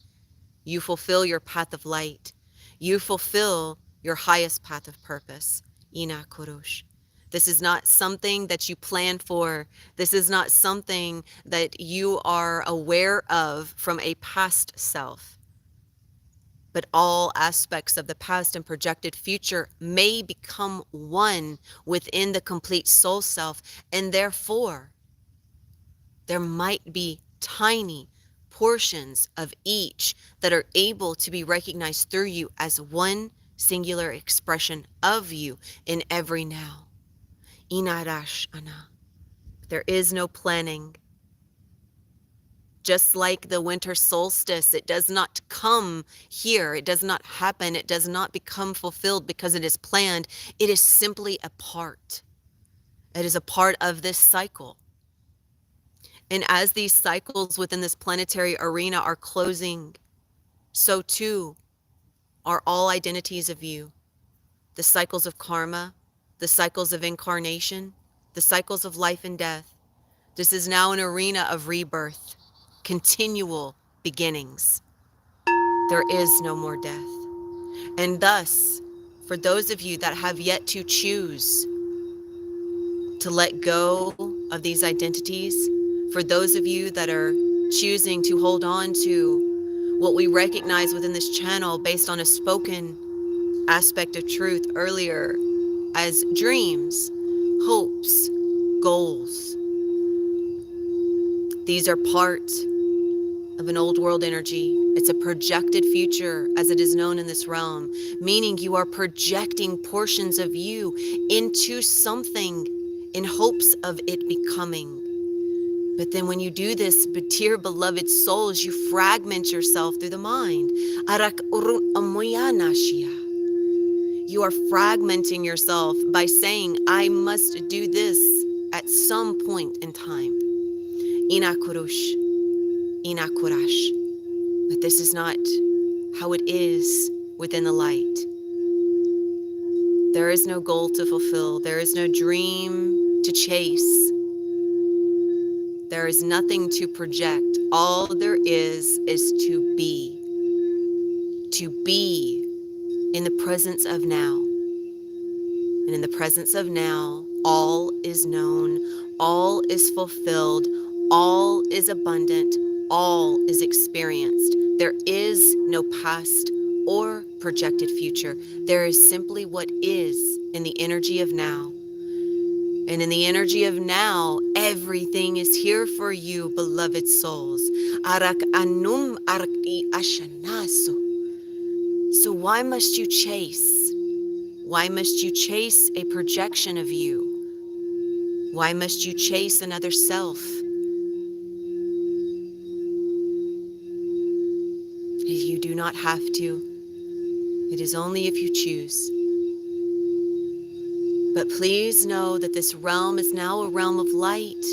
you fulfill your path of light. You fulfill your highest path of purpose, Ina Kurush. This is not something that you plan for. This is not something that you are aware of from a past self. But all aspects of the past and projected future may become one within the complete soul self, and therefore there might be tiny portions of each that are able to be recognized through you as one singular expression of you in every now. Inarash ana. There is no planning. Just like the winter solstice, it does not come here. It does not happen. It does not become fulfilled because it is planned. It is simply a part. It is a part of this cycle. And as these cycles within this planetary arena are closing, so too are all identities of you. The cycles of karma, the cycles of incarnation, the cycles of life and death. This is now an arena of rebirth, continual beginnings. There is no more death. And thus, for those of you that have yet to choose to let go of these identities, for those of you that are choosing to hold on to what we recognize within this channel based on a spoken aspect of truth earlier as dreams, hopes, goals. These are part of an old world energy. It's a projected future as it is known in this realm, meaning you are projecting portions of you into something in hopes of it becoming. But then when you do this, dear beloved souls, you fragment yourself through the mind. You are fragmenting yourself by saying, I must do this at some point in time. Inakurush, inakurash. But this is not how it is within the light. There is no goal to fulfill. There is no dream to chase. There is nothing to project. All there is to be. To be in the presence of now. And in the presence of now, all is known, all is fulfilled, all is abundant, all is experienced. There is no past or projected future. There is simply what is in the energy of now. And in the energy of now, everything is here for you, beloved souls. Arak anum arki ashanasu. So why must you chase? Why must you chase a projection of you? Why must you chase another self? You do not have to. It is only if you choose. But please know that this realm is now a realm of light.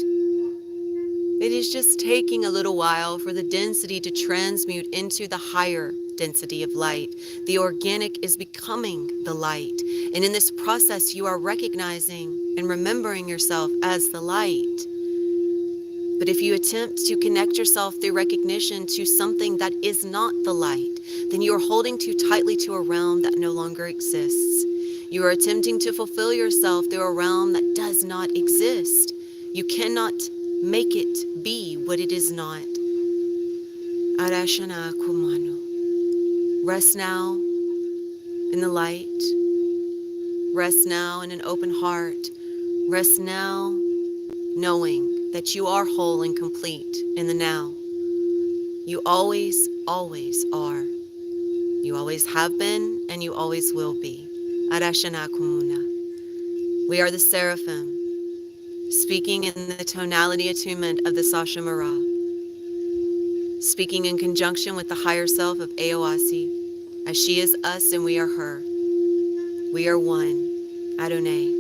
It is just taking a little while for the density to transmute into the higher density of light. The organic is becoming the light. And in this process, you are recognizing and remembering yourself as the light. But if you attempt to connect yourself through recognition to something that is not the light, then you are holding too tightly to a realm that no longer exists. You are attempting to fulfill yourself through a realm that does not exist. You cannot make it be what it is not. Arashana Kumano. Rest now in the light. Rest now in an open heart. Rest now knowing that you are whole and complete in the now. You always, always are. You always have been and you always will be. Arashana Kumuna. We are the Seraphim, speaking in the tonality attunement of the Sashamara, speaking in conjunction with the higher self of Éoaccí, as she is us and we are her. We are one. Adonai.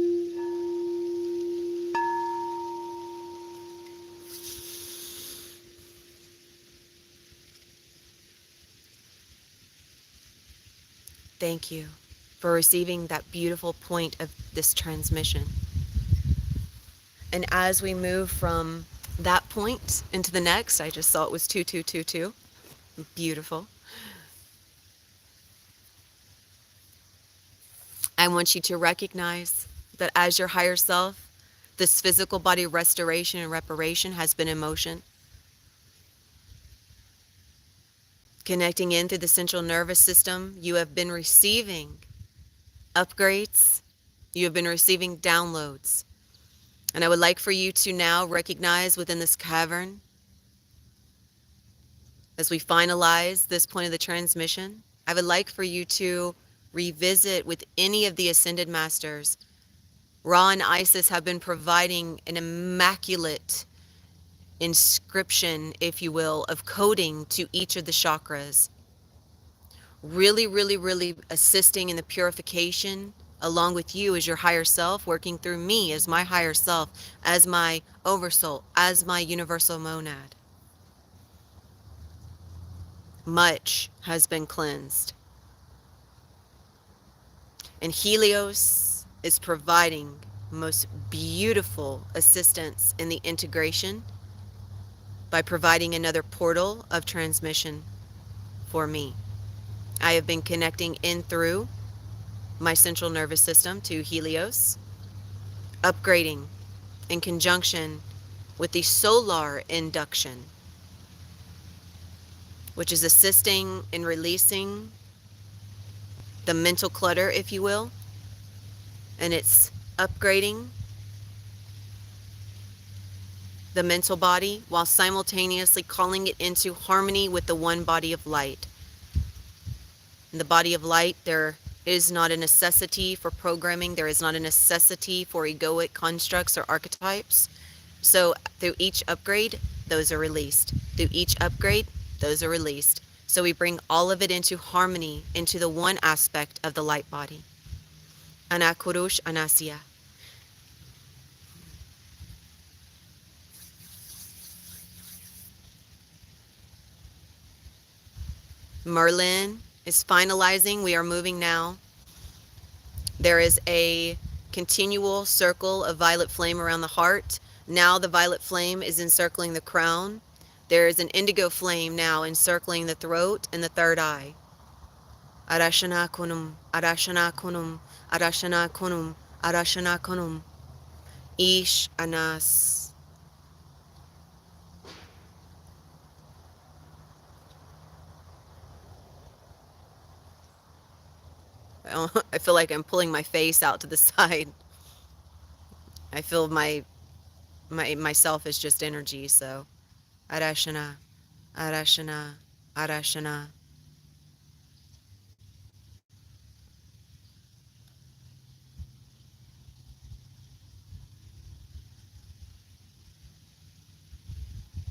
Thank you for receiving that beautiful point of this transmission. And as we move from that point into the next, I just saw it was 2222. Beautiful. I want you to recognize that as your higher self, this physical body restoration and reparation has been in motion. Connecting in through the central nervous system, you have been receiving upgrades. You have been receiving downloads. And I would like for you to now recognize within this cavern, as we finalize this point of the transmission, I would like for you to revisit with any of the Ascended Masters. Ra and Isis have been providing an immaculate inscription, if you will, of coding to each of the chakras. Really, really, really assisting in the purification along with you as your higher self, working through me as my higher self, as my oversoul, as my universal monad. Much has been cleansed. And Helios is providing most beautiful assistance in the integration by providing another portal of transmission for me. I have been connecting in through my central nervous system to Helios, upgrading in conjunction with the solar induction, which is assisting in releasing the mental clutter, if you will, and it's upgrading the mental body while simultaneously calling it into harmony with the one body of light. In the body of light, there is not a necessity for programming. There is not a necessity for egoic constructs or archetypes. So through each upgrade, those are released. Through each upgrade, those are released. So we bring all of it into harmony, into the one aspect of the light body. Anakurush Anasya. Merlin is finalizing. We are moving now. There is a continual circle of violet flame around the heart. Now the violet flame is encircling the crown. There is an indigo flame now encircling the throat and the third eye. Arashana kunum, arashana kunum, arashana kunum, arashana kunum. Ish anas. I feel like I'm pulling my face out to the side. I feel myself is just energy, so Arashana, Arashana, Arashana.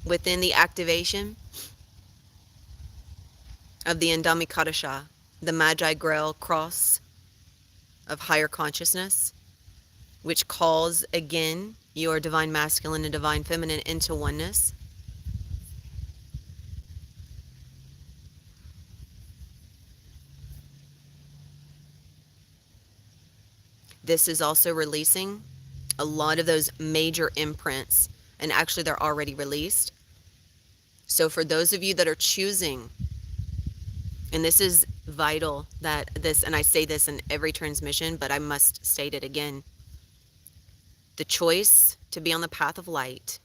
Within the activation of the Andamikadasha, the Magi Grail cross of higher consciousness, which calls again your divine masculine and divine feminine into oneness. this is also releasing a lot of those major imprints, and actually they're already released. So for those of you that are choosing, and this is vital that this, and I say this in every transmission, but I must state it again, the choice to be on the path of light,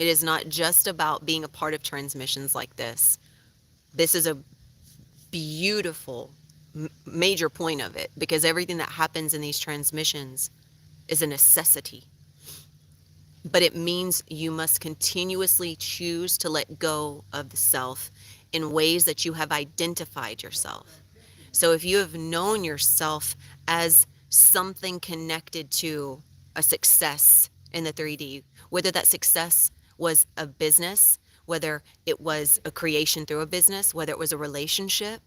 it is not just about being a part of transmissions like this. This is a beautiful major point of it, because everything that happens in these transmissions is a necessity. But it means you must continuously choose to let go of the self in ways that you have identified yourself. So if you have known yourself as something connected to a success in the 3D, whether that success was a business, whether it was a creation through a business, whether it was a relationship,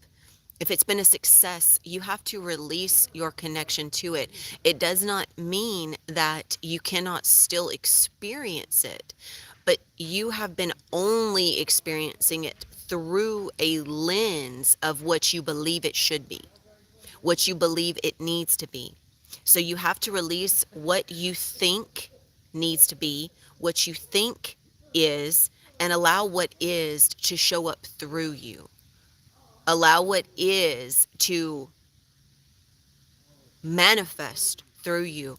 if it's been a success, you have to release your connection to it. It does not mean that you cannot still experience it, but you have been only experiencing it through a lens of what you believe it should be, what you believe it needs to be. So you have to release what you think needs to be, what you think is, and allow what is to show up through you. Allow what is to manifest through you.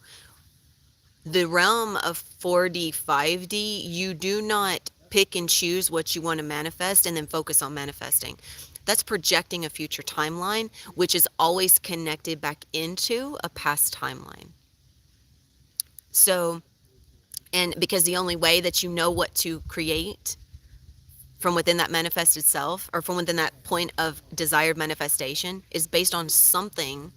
The realm of 4D, 5D, you do not pick and choose what you want to manifest and then focus on manifesting. That's projecting a future timeline, which is always connected back into a past timeline. So, and because the only way that you know what to create from within that manifested self, or from within that point of desired manifestation, is based on something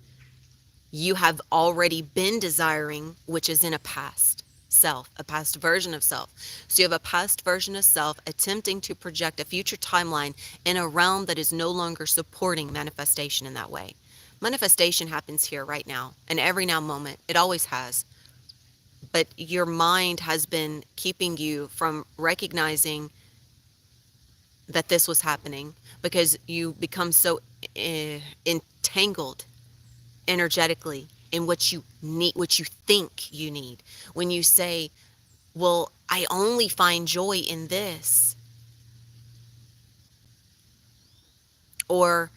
you have already been desiring, which is in a past self, a past version of self. So you have a past version of self attempting to project a future timeline in a realm that is no longer supporting manifestation in that way. Manifestation happens here right now, and every now moment. It always has. But your mind has been keeping you from recognizing that this was happening, because you become so entangled energetically in what you need, what you think you need. When you say, well, I only find joy in this, or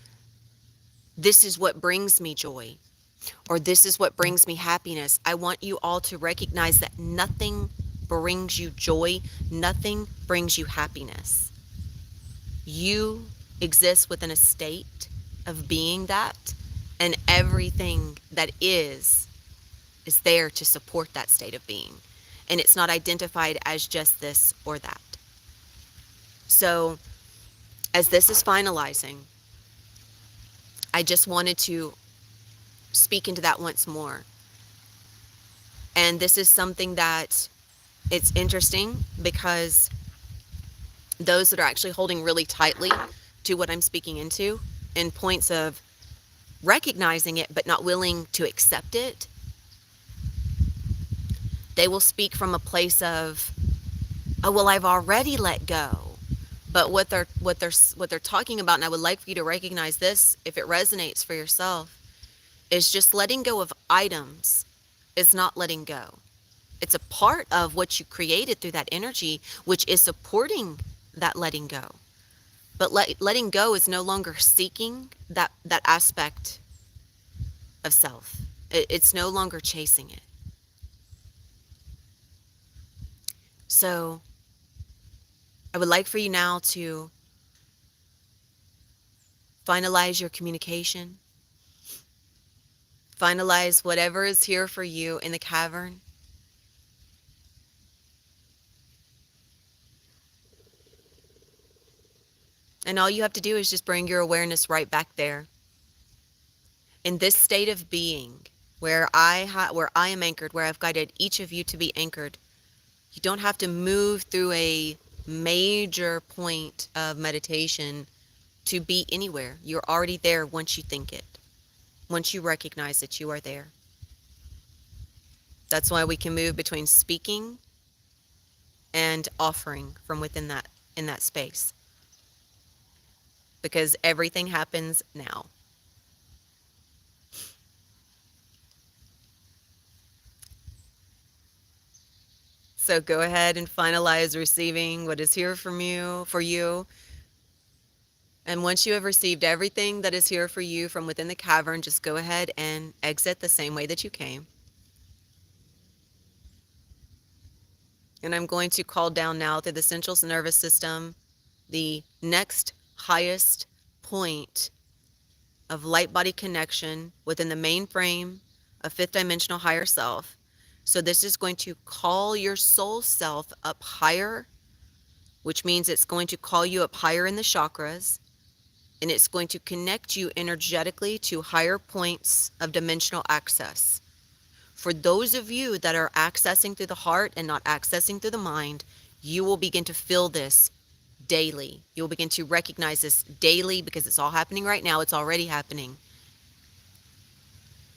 this is what brings me joy, or this is what brings me happiness. I want you all to recognize that nothing brings you joy, nothing brings you happiness. You exist within a state of being that, and everything that is there to support that state of being. And it's not identified as just this or that. So as this is finalizing, I just wanted to speak into that once more. And this is something that it's interesting, because those that are actually holding really tightly to what I'm speaking into, in points of recognizing it but not willing to accept it, they will speak from a place of, oh, well, I've already let go. But what they're talking about, and I would like for you to recognize this if it resonates for yourself, is just letting go of items is not letting go. It's a part of what you created through that energy, which is supporting that letting go. But letting go is no longer seeking that aspect of self. It's no longer chasing it. So I would like for you now to finalize your communication. Finalize whatever is here for you in the cavern. And all you have to do is just bring your awareness right back there. In this state of being, where I am anchored, where I've guided each of you to be anchored, you don't have to move through a major point of meditation to be anywhere. You're already there once you think it, once you recognize that you are there. That's why we can move between speaking and offering from within that, in that space. Because everything happens now. So go ahead and finalize receiving what is here from you, for you. And once you have received everything that is here for you from within the cavern, just go ahead and exit the same way that you came. And I'm going to call down now through the central nervous system, the next highest point of light body connection within the mainframe of fifth dimensional higher self. So this is going to call your soul self up higher, which means it's going to call you up higher in the chakras, and it's going to connect you energetically to higher points of dimensional access. For those of you that are accessing through the heart and not accessing through the mind, you will begin to feel this daily. You'll begin to recognize this daily because it's all happening right now. It's already happening.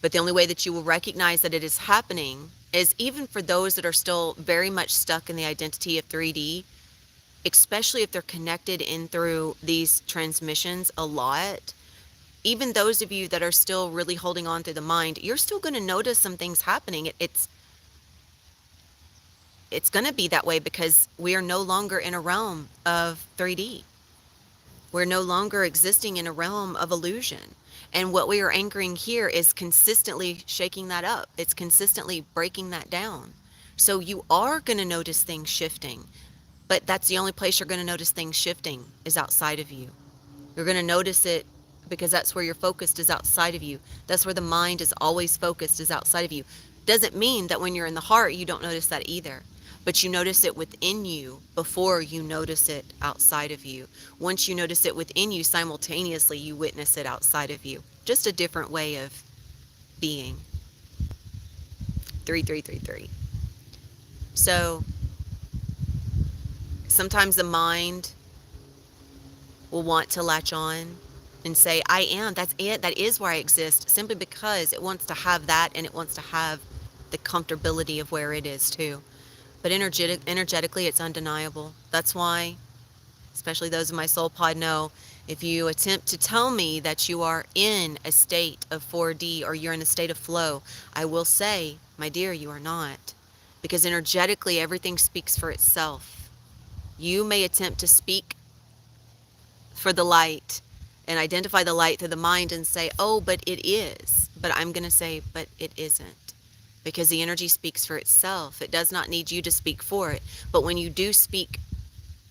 But the only way that you will recognize that it is happening is, even for those that are still very much stuck in the identity of 3D, especially if they're connected in through these transmissions a lot, even those of you that are still really holding on through the mind, you're still going to notice some things happening. It's going to be that way because we are no longer in a realm of 3D. We're no longer existing in a realm of illusion. And what we are anchoring here is consistently shaking that up. It's consistently breaking that down. So you are going to notice things shifting, but that's the only place you're going to notice things shifting is outside of you. You're going to notice it because that's where you're focused, is outside of you. That's where the mind is always focused, is outside of you. Doesn't mean that when you're in the heart, you don't notice that either. But you notice it within you before you notice it outside of you. Once you notice it within you, simultaneously you witness it outside of you. Just a different way of being. 3333. So sometimes the mind will want to latch on and say, I am, that's it, that is where I exist, simply because it wants to have that, and it wants to have the comfortability of where it is too. But energetically, it's undeniable. That's why, especially those in my soul pod know, if you attempt to tell me that you are in a state of 4D or you're in a state of flow, I will say, my dear, you are not. Because energetically, everything speaks for itself. You may attempt to speak for the light and identify the light through the mind and say, oh, but it is. But I'm going to say, but it isn't. Because the energy speaks for itself. It does not need you to speak for it. But when you do speak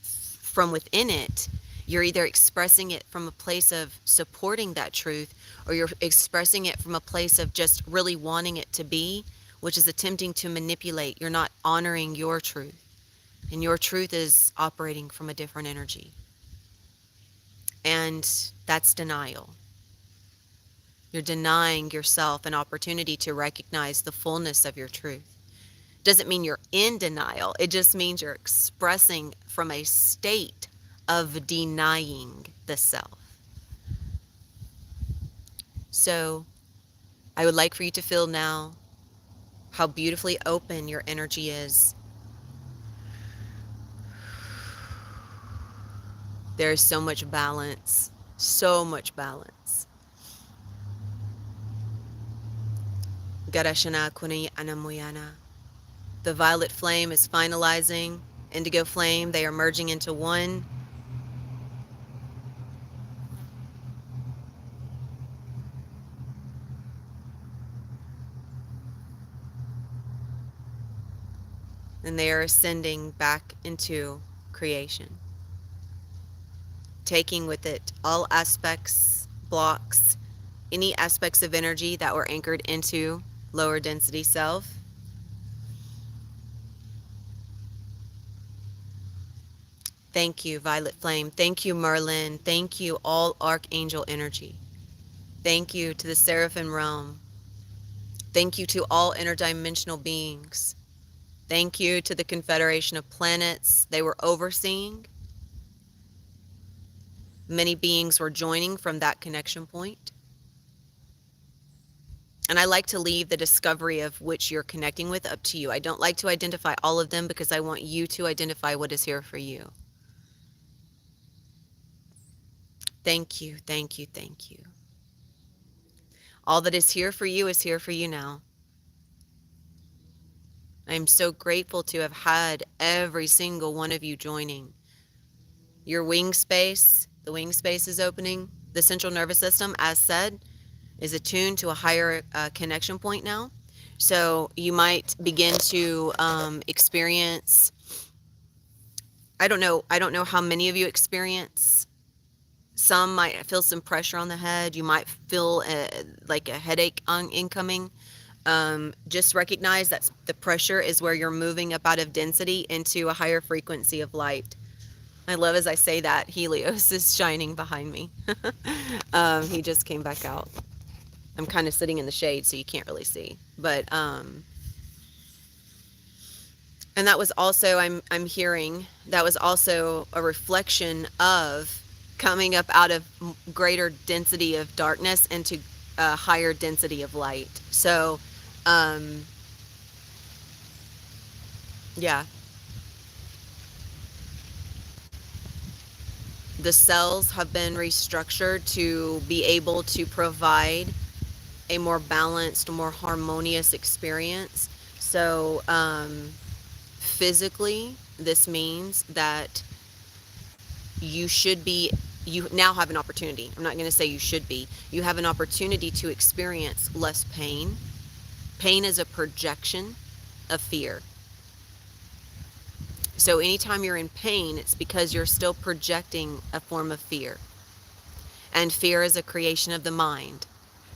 from within it, you're either expressing it from a place of supporting that truth, or you're expressing it from a place of just really wanting it to be, which is attempting to manipulate. You're not honoring your truth. And your truth is operating from a different energy. And that's denial. You're denying yourself an opportunity to recognize the fullness of your truth. Doesn't mean you're in denial. It just means you're expressing from a state of denying the self. So I would like for you to feel now how beautifully open your energy is. There is so much balance, so much balance. Garashana Kuni Anamuyana. The violet flame is finalizing. Indigo flame, they are merging into one. And they are ascending back into creation. Taking with it all aspects, blocks, any aspects of energy that were anchored into lower density self. Thank you, Violet Flame. Thank you, Merlin. Thank you, all Archangel energy. Thank you to the Seraphim realm. Thank you to all interdimensional beings. Thank you to the Confederation of Planets. They were overseeing. Many beings were joining from that connection point. And I like to leave the discovery of which you're connecting with up to you. I don't like to identify all of them because I want you to identify what is here for you. Thank you, thank you, thank you. All that is here for you now. I'm so grateful to have had every single one of you joining. Your wing space, the wing space is opening. The central nervous system, as said, is attuned to a higher connection point now. So you might begin to experience, I don't know how many of you experience. Some might feel some pressure on the head. You might feel like a headache incoming. Just recognize that the pressure is where you're moving up out of density into a higher frequency of light. I love as I say that, Helios is shining behind me. He just came back out. I'm kind of sitting in the shade, so you can't really see. But, and that was also, I'm hearing, that was also a reflection of coming up out of greater density of darkness into a higher density of light. So, yeah. The cells have been restructured to be able to provide a more balanced, more harmonious experience. So, physically, this means that you now have an opportunity. I'm not going to say you should be. You have an opportunity to experience less pain. Pain is a projection of fear. So anytime you're in pain, it's because you're still projecting a form of fear. And fear is a creation of the mind.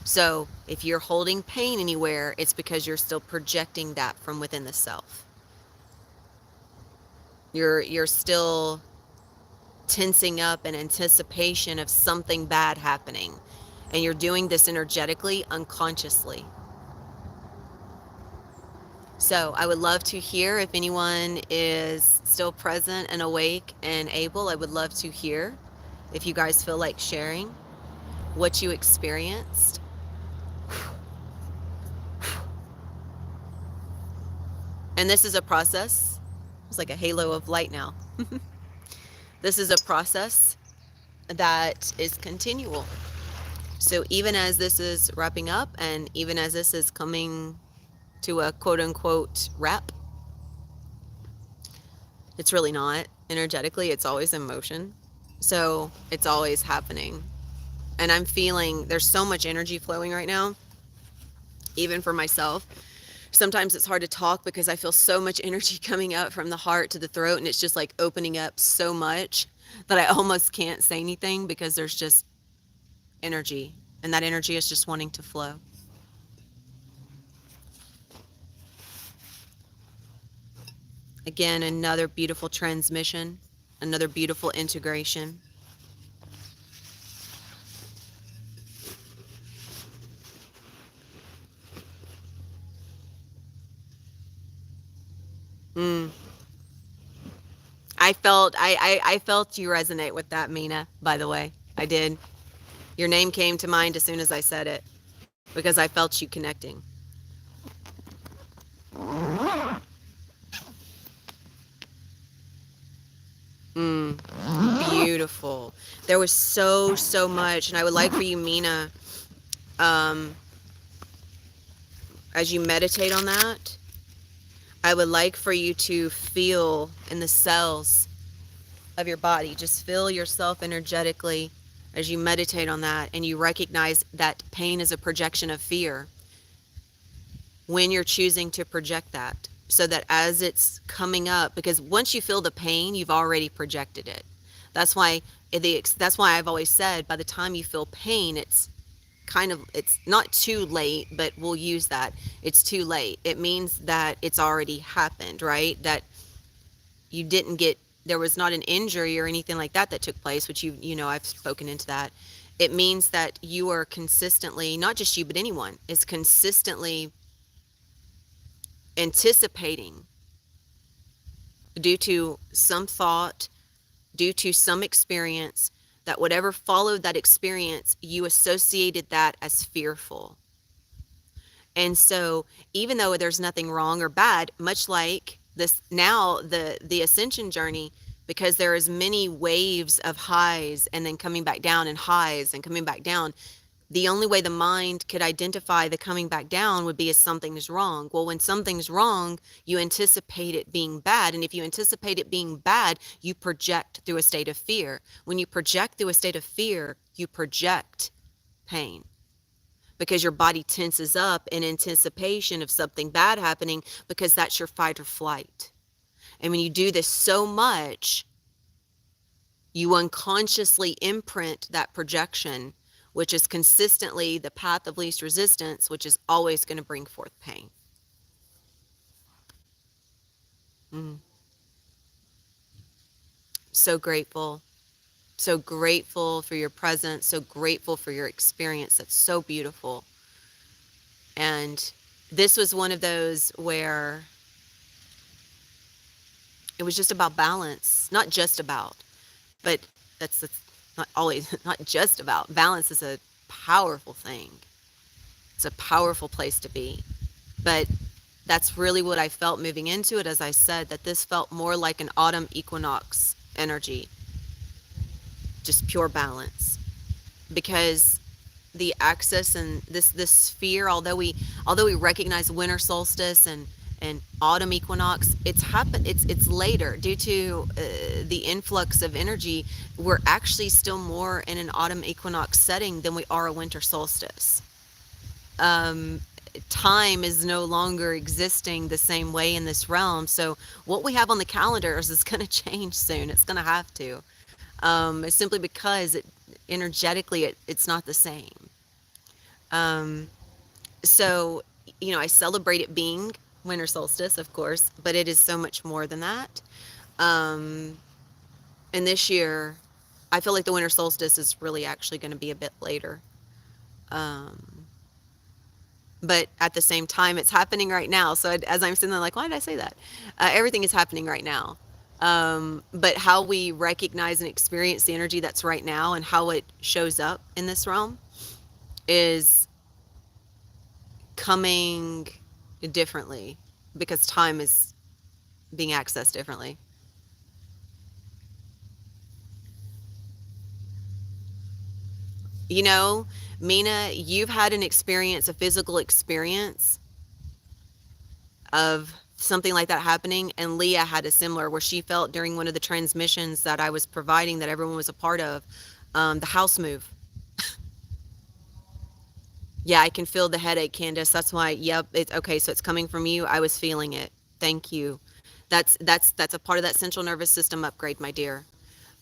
So if you're holding pain anywhere, it's because you're still projecting that from within the self. You're still tensing up in anticipation of something bad happening. And you're doing this energetically, unconsciously. So I would love to hear if anyone is still present and awake and able. I would love to hear if you guys feel like sharing what you experienced. And this is a process. It's like a halo of light now. This is a process that is continual. So even as this is wrapping up and even as this is coming to a quote-unquote wrap, it's really not. Energetically, it's always in motion. So it's always happening. And I'm feeling there's so much energy flowing right now, even for myself. Sometimes it's hard to talk because I feel so much energy coming up from the heart to the throat, and it's just like opening up so much that I almost can't say anything because there's just energy, and that energy is just wanting to flow. Again, another beautiful transmission, another beautiful integration. I felt you resonate with that, Mina, by the way. I did. Your name came to mind as soon as I said it because I felt you connecting. Beautiful. There was so much, and I would like for you, Mina, as you meditate on that, I would like for you to feel in the cells of your body. Just feel yourself energetically as you meditate on that, and you recognize that pain is a projection of fear when you're choosing to project that. So that as it's coming up, because once you feel the pain, you've already projected it. That's why I've always said, by the time you feel pain, it's not too late, but we'll use that. It's too late. It means that it's already happened, right? That there was not an injury or anything like that took place, which I've spoken into that. It means that you are consistently, not just you, but anyone is consistently anticipating, due to some thought, due to some experience, that whatever followed that experience, you associated that as fearful. And so even though there's nothing wrong or bad, much like this now, the ascension journey, because there is many waves of highs and then coming back down and highs and coming back down, The only way the mind could identify the coming back down would be as something is wrong. Well, when something's wrong, you anticipate it being bad. And if you anticipate it being bad, you project through a state of fear. When you project through a state of fear, you project pain, because your body tenses up in anticipation of something bad happening, because that's your fight or flight. And when you do this so much, you unconsciously imprint that projection, which is consistently the path of least resistance, which is always going to bring forth pain. So grateful. So grateful for your presence. So grateful for your experience. That's so beautiful. And this was one of those where it was just about balance. Not just about, but that's not always, not just about. Balance is a powerful thing. It's a powerful place to be. But that's really what I felt moving into it, as I said, that this felt more like an autumn equinox energy. Just pure balance. Because the axis and this sphere, although we recognize winter solstice and autumn equinox, it's later due to the influx of energy. We're actually still more in an autumn equinox setting than we are a winter solstice. Time is no longer existing the same way in this realm, so what we have on the calendars is going to change soon. It's going to have to. It's simply because energetically it's not the same. So, I celebrate it being winter solstice, of course, but it is so much more than that. And this year, I feel like the winter solstice is really actually going to be a bit later. But at the same time, it's happening right now. So as I'm sitting there like, why did I say that? Everything is happening right now. But how we recognize and experience the energy that's right now and how it shows up in this realm is coming differently, because time is being accessed differently. Mina, you've had an experience, a physical experience of something like that happening, and Leah had a similar, where she felt during one of the transmissions that I was providing, that everyone was a part of, the house move. Yeah, I can feel the headache, Candace. That's why. Yep, it's okay. So it's coming from you. I was feeling it. Thank you. That's a part of that central nervous system upgrade, my dear.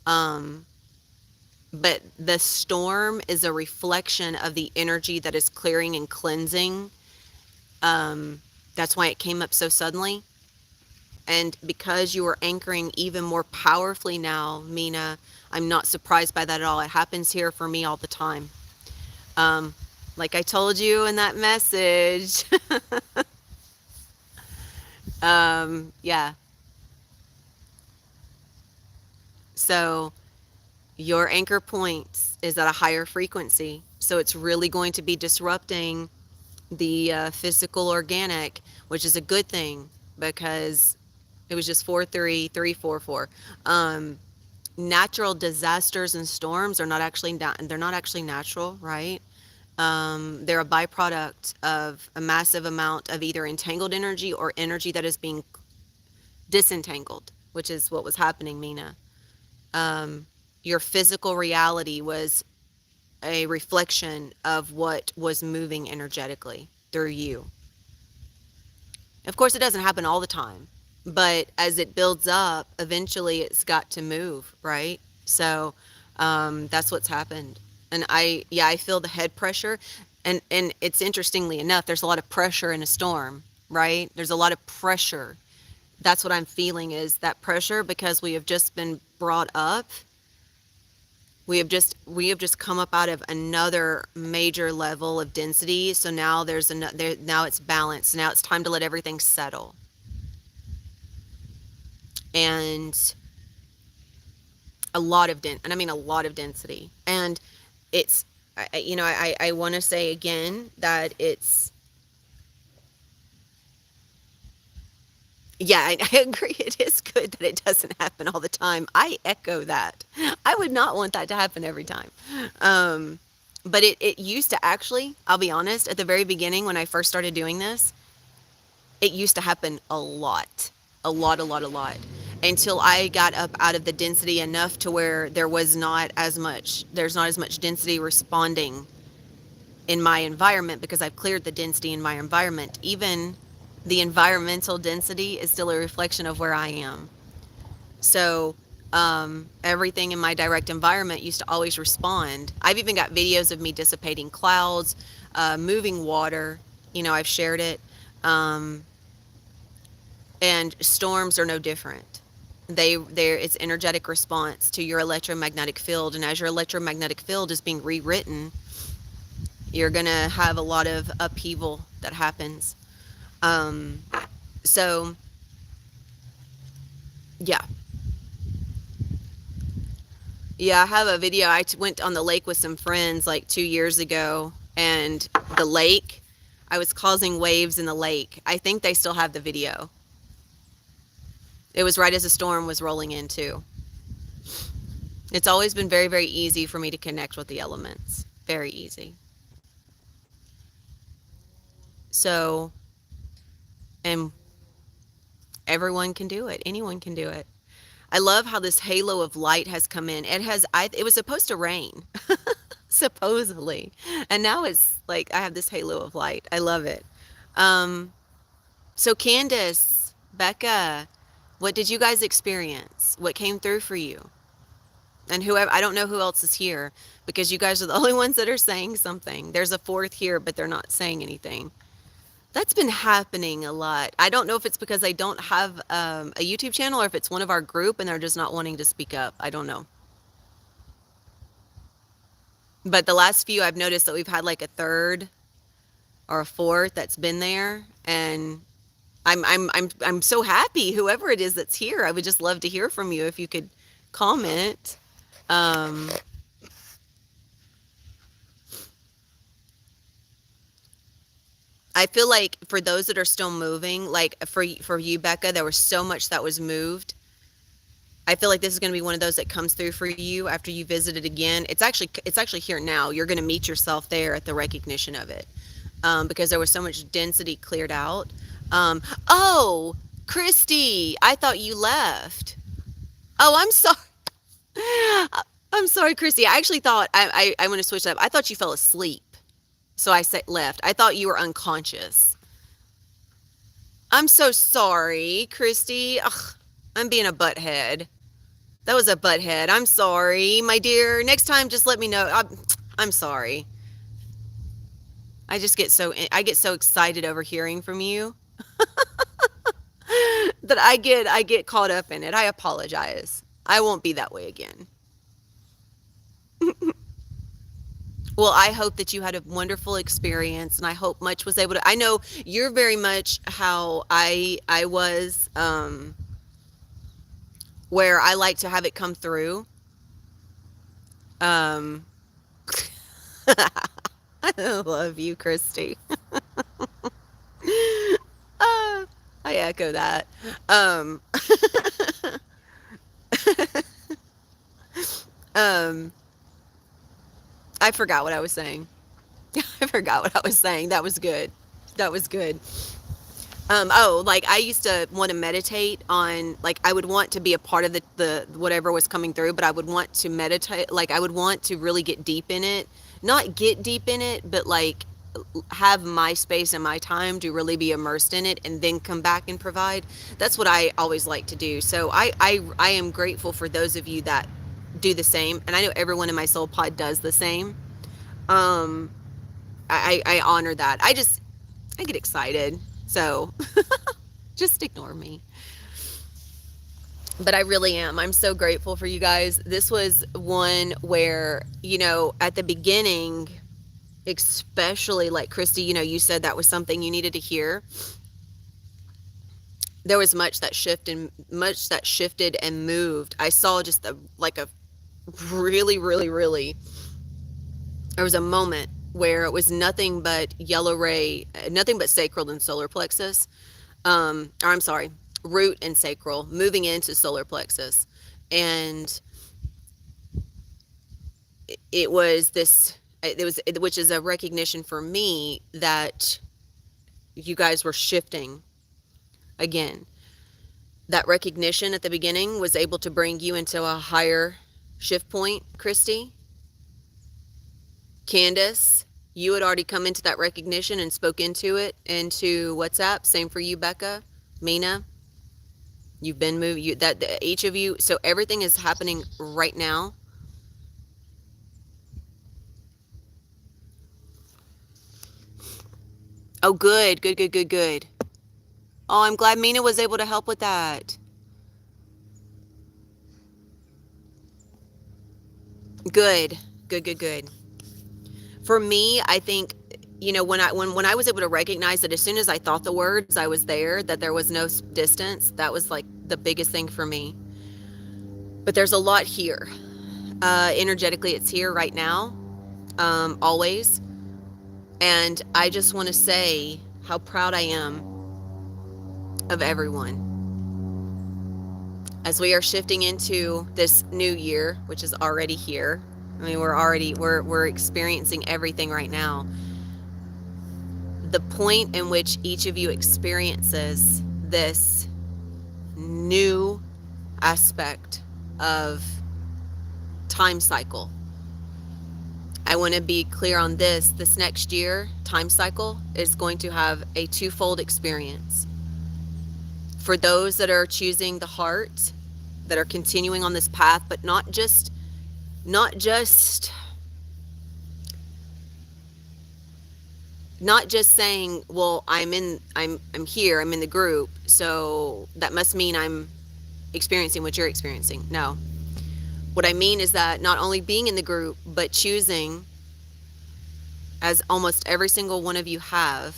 But the storm is a reflection of the energy that is clearing and cleansing. That's why it came up so suddenly. And because you are anchoring even more powerfully now, Mina, I'm not surprised by that at all. It happens here for me all the time. Like I told you in that message. Yeah. So your anchor point is at a higher frequency. So it's really going to be disrupting the physical organic, which is a good thing, because it was just 43344. Natural disasters and storms are not actually natural, right? They're a byproduct of a massive amount of either entangled energy or energy that is being disentangled, which is what was happening, Mina. Your physical reality was a reflection of what was moving energetically through you. Of course, it doesn't happen all the time, but as it builds up, eventually it's got to move, right? So that's what's happened. And I feel the head pressure. And it's interestingly enough, there's a lot of pressure in a storm, right? There's a lot of pressure. That's what I'm feeling, is that pressure, because we have just been brought up. We have just come up out of another major level of density. So now now it's balanced. Now it's time to let everything settle. And a lot of density. And it's, I want to say again that it's, yeah, I agree. It is good that it doesn't happen all the time. I echo that. I would not want that to happen every time. But it used to actually, I'll be honest, at the very beginning when I first started doing this, it used to happen a lot, a lot, until I got up out of the density enough to where there's not as much density responding in my environment, because I've cleared the density in my environment. Even the environmental density is still a reflection of where I am. So everything in my direct environment used to always respond. I've even got videos of me dissipating clouds, moving water. You know, I've shared it. And storms are no different. It's energetic response to your electromagnetic field. And as your electromagnetic field is being rewritten, you're going to have a lot of upheaval that happens. So, yeah. Yeah, I have a video. I went on the lake with some friends like 2 years ago, and the lake, I was causing waves in the lake. I think they still have the video. It was right as a storm was rolling in too. It's always been very, very easy for me to connect with the elements. Very easy. So, and everyone can do it. Anyone can do it. I love how this halo of light has come in. It was supposed to rain, supposedly. And now it's like I have this halo of light. I love it. So Candace, Becca, what did you guys experience? What came through for you? And whoever, I don't know who else is here, because you guys are the only ones that are saying something. There's a fourth here, but they're not saying anything. That's been happening a lot. I don't know if it's because they don't have a YouTube channel, or if it's one of our group and they're just not wanting to speak up. I don't know. But the last few, I've noticed that we've had like a third or a fourth that's been there, and I'm so happy. Whoever it is that's here, I would just love to hear from you if you could comment. I feel like for those that are still moving, like for you, Becca, there was so much that was moved. I feel like this is going to be one of those that comes through for you after you visit it again. It's actually here now. You're going to meet yourself there at the recognition of it, because there was so much density cleared out. Oh, Christy, I thought you left. Oh, I'm sorry. I'm sorry, Christy. I actually thought I want to switch that up. I thought you fell asleep. So I said left. I thought you were unconscious. I'm so sorry, Christy. Ugh, I'm being a butthead. That was a butthead. I'm sorry, my dear. Next time, just let me know. I'm sorry. I get so excited over hearing from you that I get caught up in it. I apologize. I won't be that way again. Well, I hope that you had a wonderful experience, and I hope much was able to. I know you're very much how I was, where I like to have it come through. I love you, Christy. I echo that. I forgot what I was saying. I forgot what I was saying. That was good. That was good. Like I used to want to meditate on, like I would want to be a part of the whatever was coming through, but I would want to meditate, like I would want to really get deep in it. Not get deep in it, but like have my space and my time to really be immersed in it and then come back and provide. That's what I always like to do. So I am grateful for those of you that do the same, and I know everyone in my soul pod does the same. I honor that. I get excited, so just ignore me. But I really am. I'm so grateful for you guys. This was one where, at the beginning, especially like Christy, you said that was something you needed to hear. There was much that shifted and moved. I saw just a really, really, really, there was a moment where it was nothing but yellow ray, nothing but sacral and solar plexus. Or I'm sorry, root and sacral moving into solar plexus. And it was this which is a recognition for me that you guys were shifting again. That recognition at the beginning was able to bring you into a higher shift point, Christy. Candace, you had already come into that recognition and spoke into it, into WhatsApp. Same for you, Becca. Mina, you've been moved, each of you. So everything is happening right now. Oh, good. Oh, I'm glad Mina was able to help with that. Good. For me, I think, when I was able to recognize that as soon as I thought the words, I was there, that there was no distance, that was like the biggest thing for me. But there's a lot here. Energetically, it's here right now, always. And I just want to say how proud I am of everyone. As we are shifting into this new year, which is already here. I mean, we're experiencing everything right now. The point in which each of you experiences this new aspect of time cycle. I want to be clear on this. This next year, time cycle is going to have a twofold experience. For those that are choosing the heart, that are continuing on this path, but not just saying, well, I'm here, I'm in the group, so that must mean I'm experiencing what you're experiencing. No. What I mean is that not only being in the group, but choosing, as almost every single one of you have,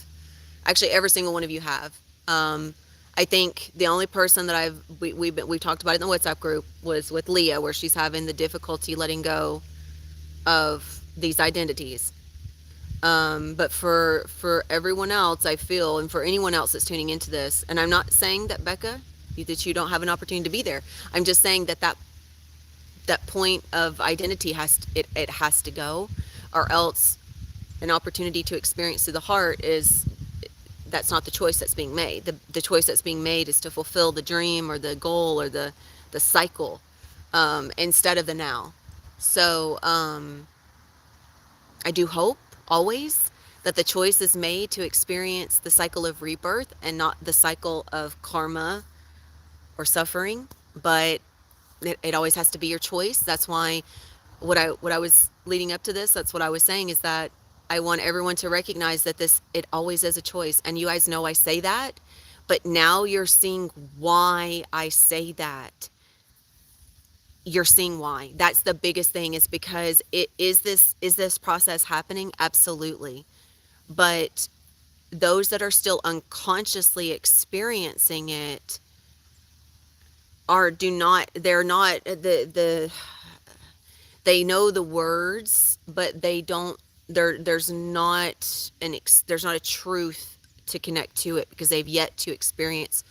actually every single one of you have. I think the only person that we talked about in the WhatsApp group was with Leah, where she's having the difficulty letting go of these identities. But for everyone else, I feel, and for anyone else that's tuning into this, and I'm not saying that, Becca, that you don't have an opportunity to be there. I'm just saying that point of identity has to go, or else an opportunity to experience through the heart that's not the choice that's being made. The choice that's being made is to fulfill the dream or the goal or the cycle, instead of the now. So I do hope always that the choice is made to experience the cycle of rebirth and not the cycle of karma or suffering, but it always has to be your choice. That's why what I was leading up to this, that's what I was saying, is that I want everyone to recognize that it always is a choice. And you guys know I say that, but now you're seeing why I say that. You're seeing why. That's the biggest thing, is because is this process happening? Absolutely. But those that are still unconsciously experiencing it they're not they know the words, but they don't, there's not a truth to connect to it, because they've yet to experience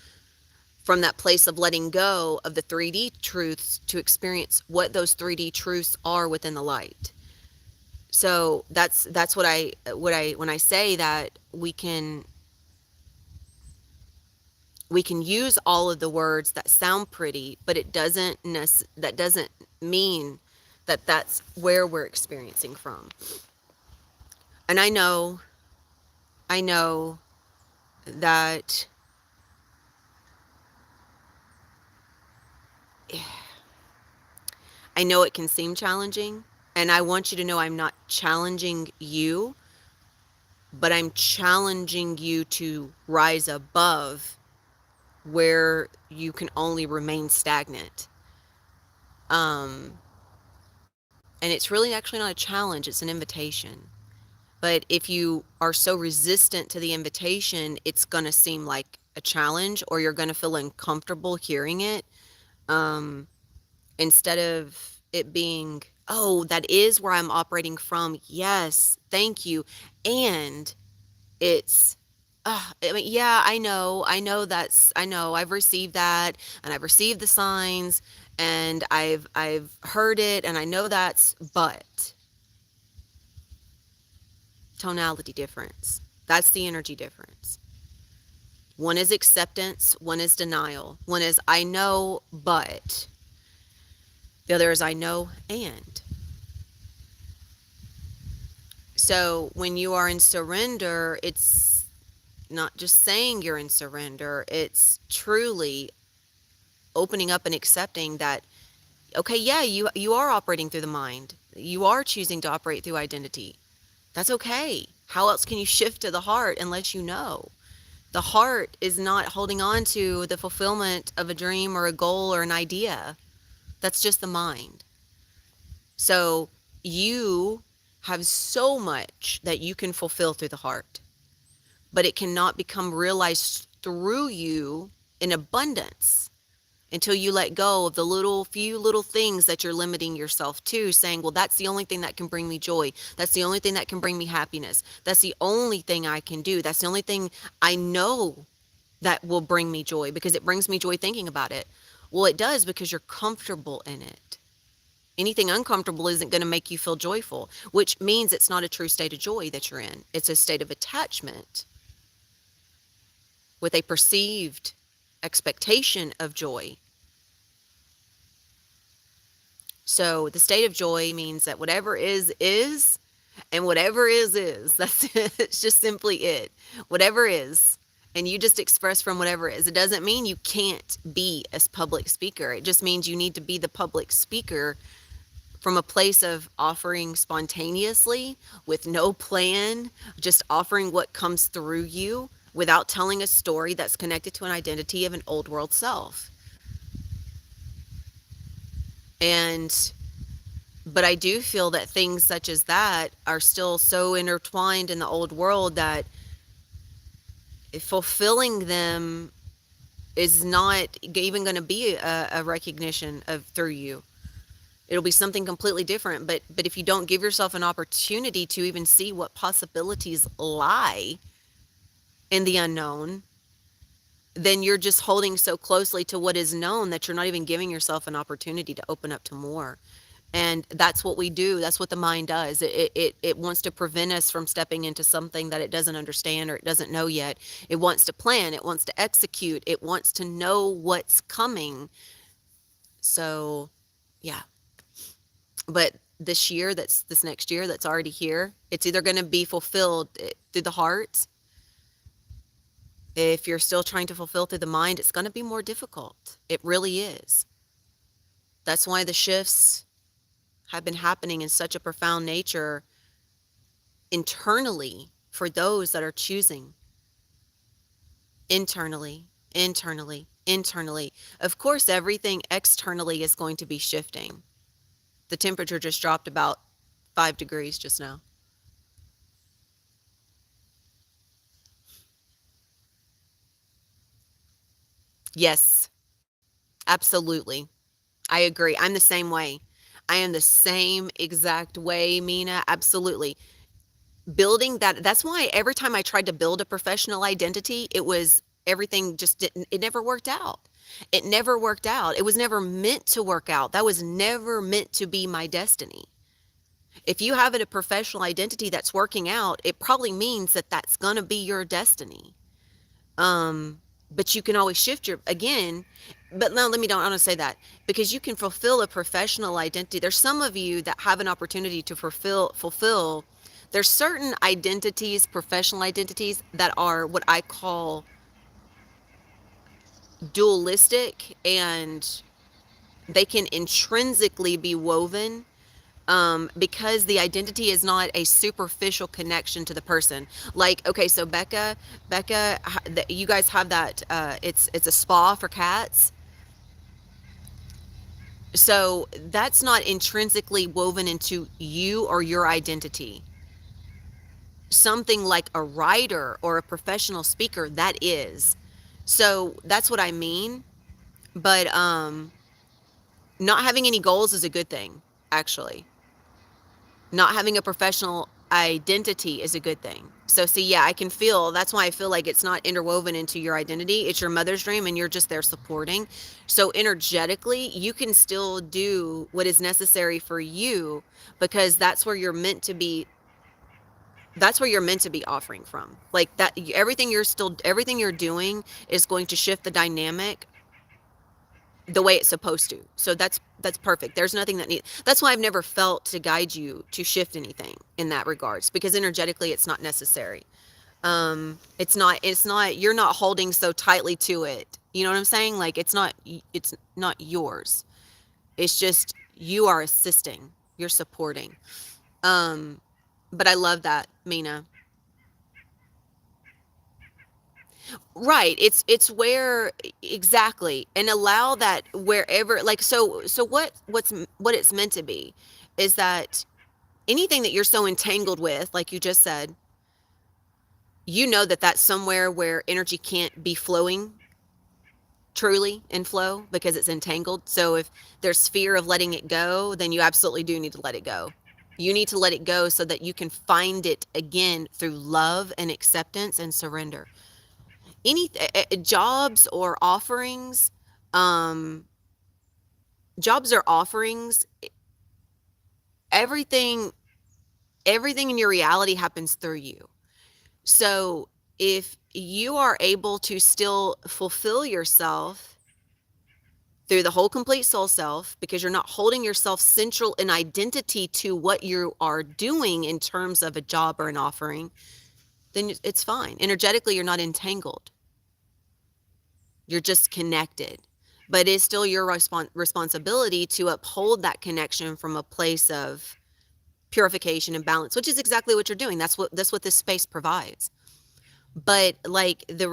from that place of letting go of the 3D truths to experience what those 3D truths are within the light. So that's what I when I say that we can use all of the words that sound pretty, but that doesn't mean that that's where we're experiencing from. And I know that I know it can seem challenging, and I want you to know I'm not challenging you, but I'm challenging you to rise above where you can only remain stagnant. And it's really actually not a challenge, it's an invitation. But if you are so resistant to the invitation, it's going to seem like a challenge, or you're going to feel uncomfortable hearing it. Instead of it being, oh, that is where I'm operating from. Yes, thank you. And it's, I mean, yeah, I know I've received that, and I've received the signs, and I've heard it, and I know but tonality difference. That's the energy difference. One is acceptance, one is denial. One is I know, but. The other is I know and. So when you are in surrender, it's not just saying you're in surrender, it's truly opening up and accepting that, okay, yeah, you are operating through the mind. You are choosing to operate through identity. That's okay. How else can you shift to the heart unless you know? The heart is not holding on to the fulfillment of a dream or a goal or an idea. That's just the mind. So you have so much that you can fulfill through the heart, but it cannot become realized through you in abundance until you let go of the few little things that you're limiting yourself to, saying, well, that's the only thing that can bring me joy. That's the only thing that can bring me happiness. That's the only thing I can do. That's the only thing I know that will bring me joy, because it brings me joy thinking about it. Well, it does, because you're comfortable in it. Anything uncomfortable isn't going to make you feel joyful, which means it's not a true state of joy that you're in. It's a state of attachment with a perceived expectation of joy. So the state of joy means that whatever is, and whatever is. That's it. It's just simply it. Whatever is, and you just express from whatever is. It doesn't mean you can't be a public speaker. It just means you need to be the public speaker from a place of offering spontaneously with no plan, just offering what comes through you without telling a story that's connected to an identity of an old world self. But I do feel that things such as that are still so intertwined in the old world that fulfilling them is not even going to be a recognition of through you. It'll be something completely different. But if you don't give yourself an opportunity to even see what possibilities lie in the unknown, then you're just holding so closely to what is known that you're not even giving yourself an opportunity to open up to more. And that's what we do. That's what the mind does. It wants to prevent us from stepping into something that it doesn't understand or it doesn't know yet. It wants to plan. It wants to execute. It wants to know what's coming. So, yeah. But this next year that's already here, it's either going to be fulfilled through the heart. If you're still trying to fulfill through the mind, it's going to be more difficult. It really is. That's why the shifts have been happening in such a profound nature internally for those that are choosing. Internally. Of course, everything externally is going to be shifting. The temperature just dropped about 5 degrees just now. Yes, absolutely. I agree. I'm the same way. I am the same exact way, Mina. Absolutely. Building that's why every time I tried to build a professional identity, everything just didn't, it never worked out. It never worked out. It was never meant to work out. That was never meant to be my destiny. If you have a professional identity that's working out, it probably means that that's going to be your destiny. But you can always shift but no, don't want to say that, because you can fulfill a professional identity. There's some of you that have an opportunity to fulfill. There's certain identities, professional identities, that are what I call dualistic, and they can intrinsically be woven because the identity is not a superficial connection to the person. Like, okay, so Becca, you guys have that, it's a spa for cats. So that's not intrinsically woven into you or your identity. Something like a writer or a professional speaker, that is. So that's what I mean. But not having any goals is a good thing, actually. Not having a professional identity is a good thing. So see, yeah, I can feel, that's why I feel like it's not interwoven into your identity. It's your mother's dream and you're just there supporting. So energetically, you can still do what is necessary for you, because that's where you're meant to be That's where you're meant to be offering from. Like that, everything you're doing is going to shift the dynamic the way it's supposed to. So that's perfect. There's nothing that's why I've never felt to guide you to shift anything in that regards, because energetically it's not necessary. It's not you're not holding so tightly to it. You know what I'm saying? Like it's not yours. It's just you are assisting, you're supporting. But I love that, Mina. Right. It's where exactly, and allow that wherever, like, so what it's meant to be is that anything that you're so entangled with, like you just said, you know that that's somewhere where energy can't be flowing truly in flow because it's entangled. So if there's fear of letting it go, then you absolutely do need to let it go. You need to let it go so that you can find it again through love and acceptance and surrender. Any jobs or offerings, um jobs or offerings, everything everything in your reality happens through you. So if you are able to still fulfill yourself through the whole complete soul self, because you're not holding yourself central in identity to what you are doing in terms of a job or an offering, then it's fine. Energetically, you're not entangled. You're just connected. But it's still your responsibility to uphold that connection from a place of purification and balance, which is exactly what you're doing. That's what this space provides. But like the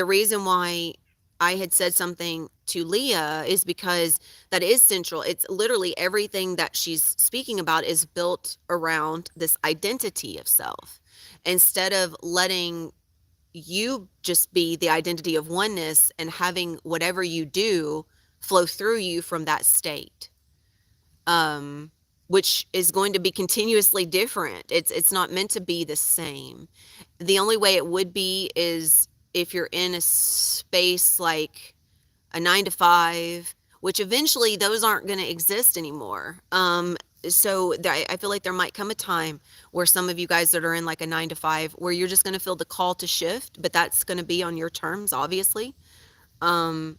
reason why I had said something to Leah is because that is central. It's literally everything that she's speaking about is built around this identity of self. Instead of letting you just be the identity of oneness and having whatever you do flow through you from that state, which is going to be continuously different. It's not meant to be the same. The only way it would be is if you're in a space like a 9 to 5, which eventually those aren't going to exist anymore. So I feel like there might come a time where some of you guys that are in like a 9 to 5, where you're just going to feel the call to shift, but that's going to be on your terms, obviously. Yeah.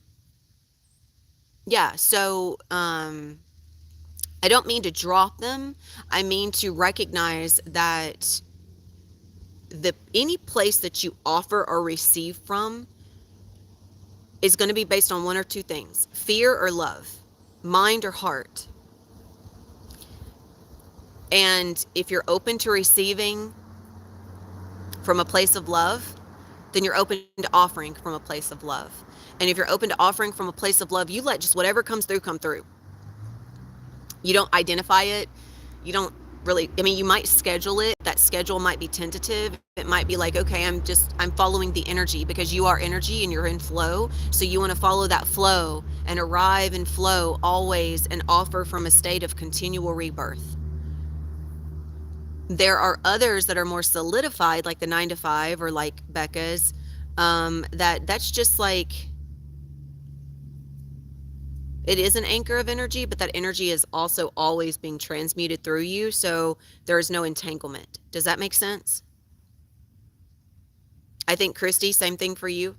So, I don't mean to drop them. I mean to recognize that any place that you offer or receive from is going to be based on one or two things: fear or love, mind or heart. And if you're open to receiving from a place of love, then you're open to offering from a place of love. And if you're open to offering from a place of love, you let just whatever comes through come through. You don't identify it. You don't really, I mean, you might schedule it. That schedule might be tentative. It might be like, okay, I'm following the energy, because you are energy and you're in flow. So you want to follow that flow and arrive in flow always, and offer from a state of continual rebirth. There are others that are more solidified, like the 9 to 5, or like Becca's, that's just like, it is an anchor of energy, but that energy is also always being transmuted through you. So there is no entanglement. Does that make sense? I think, Christy, same thing for you.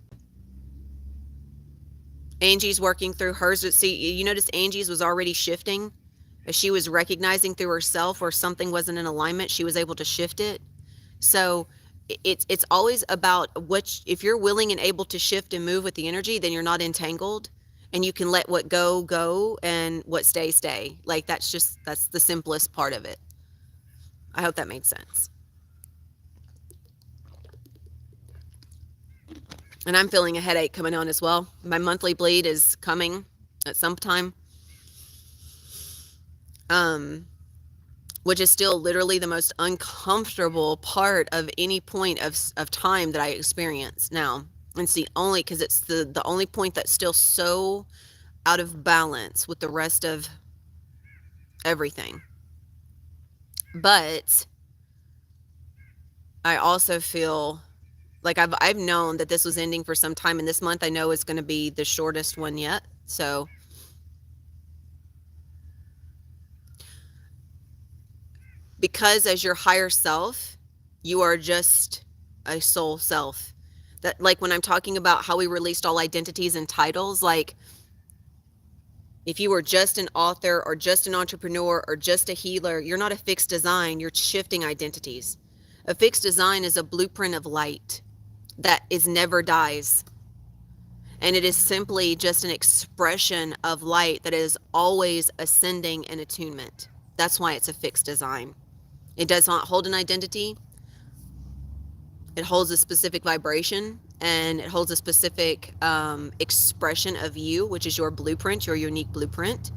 Angie's working through hers. See, you notice Angie's was already shifting. As she was recognizing through herself where something wasn't in alignment, she was able to shift it. So it's always about if you're willing and able to shift and move with the energy, then you're not entangled. And you can let what go, and what stay. Like that's the simplest part of it. I hope that made sense. And I'm feeling a headache coming on as well. My monthly bleed is coming at some time. Which is still literally the most uncomfortable part of any point of time that I experience now. It's the only, because it's the only point that's still so out of balance with the rest of everything. But I also feel like I've known that this was ending for some time, and this month I know is going to be the shortest one yet. So because as your higher self, You are just a soul self. That, like when I'm talking about how we released all identities and titles, like if you were just an author or just an entrepreneur or just a healer, you're not a fixed design, you're shifting identities. A fixed design is a blueprint of light that is never dies. And it is simply just an expression of light that is always ascending in attunement. That's why it's a fixed design. It does not hold an identity. It holds a specific vibration, and it holds a specific expression of you, which is your blueprint, your unique blueprint.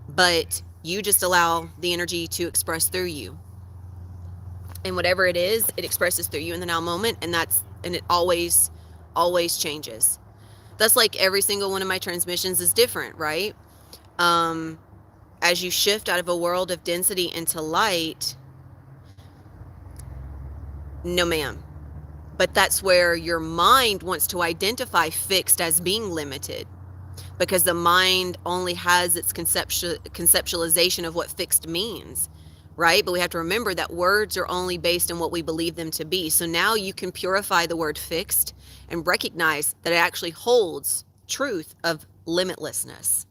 But you just allow the energy to express through you. And whatever it is, it expresses through you in the now moment, and it always changes. That's like every single one of my transmissions is different, right? As you shift out of a world of density into light, no ma'am. But that's where your mind wants to identify fixed as being limited, because the mind only has its conceptualization of what fixed means, right? But we have to remember that words are only based on what we believe them to be. So now you can purify the word fixed and recognize that it actually holds truth of limitlessness.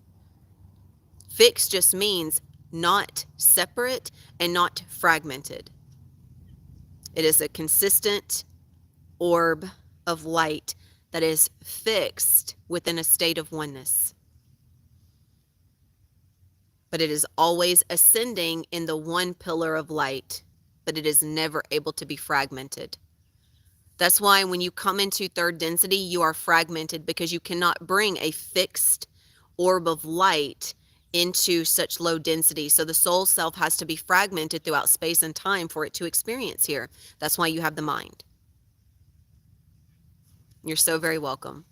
Fixed just means not separate and not fragmented. It is a consistent orb of light that is fixed within a state of oneness. But it is always ascending in the one pillar of light, but it is never able to be fragmented. That's why when you come into third density, you are fragmented, because you cannot bring a fixed orb of light into such low density. So the soul self has to be fragmented throughout space and time for it to experience here. That's why you have the mind. You're so very welcome.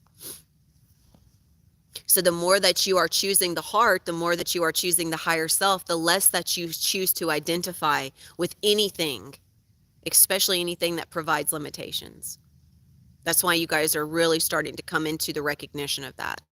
So the more that you are choosing the heart, the more that you are choosing the higher self, the less that you choose to identify with anything, especially anything that provides limitations. That's why you guys are really starting to come into the recognition of that.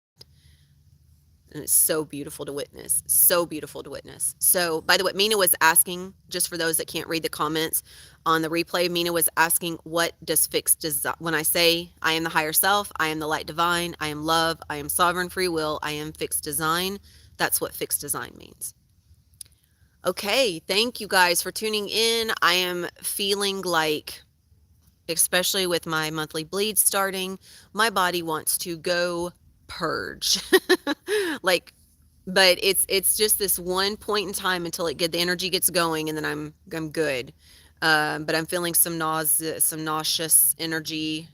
And it's so beautiful to witness. So beautiful to witness. So, by the way, Mina was asking, just for those that can't read the comments on the replay, Mina was asking, what does fixed design, when I say I am the higher self, I am the light divine, I am love, I am sovereign free will, I am fixed design, that's what fixed design means. Okay, thank you guys for tuning in. I am feeling like, especially with my monthly bleed starting, my body wants to go purge. Like, but it's just this one point in time until the energy gets going, and then I'm good. But I'm feeling some nauseous energy,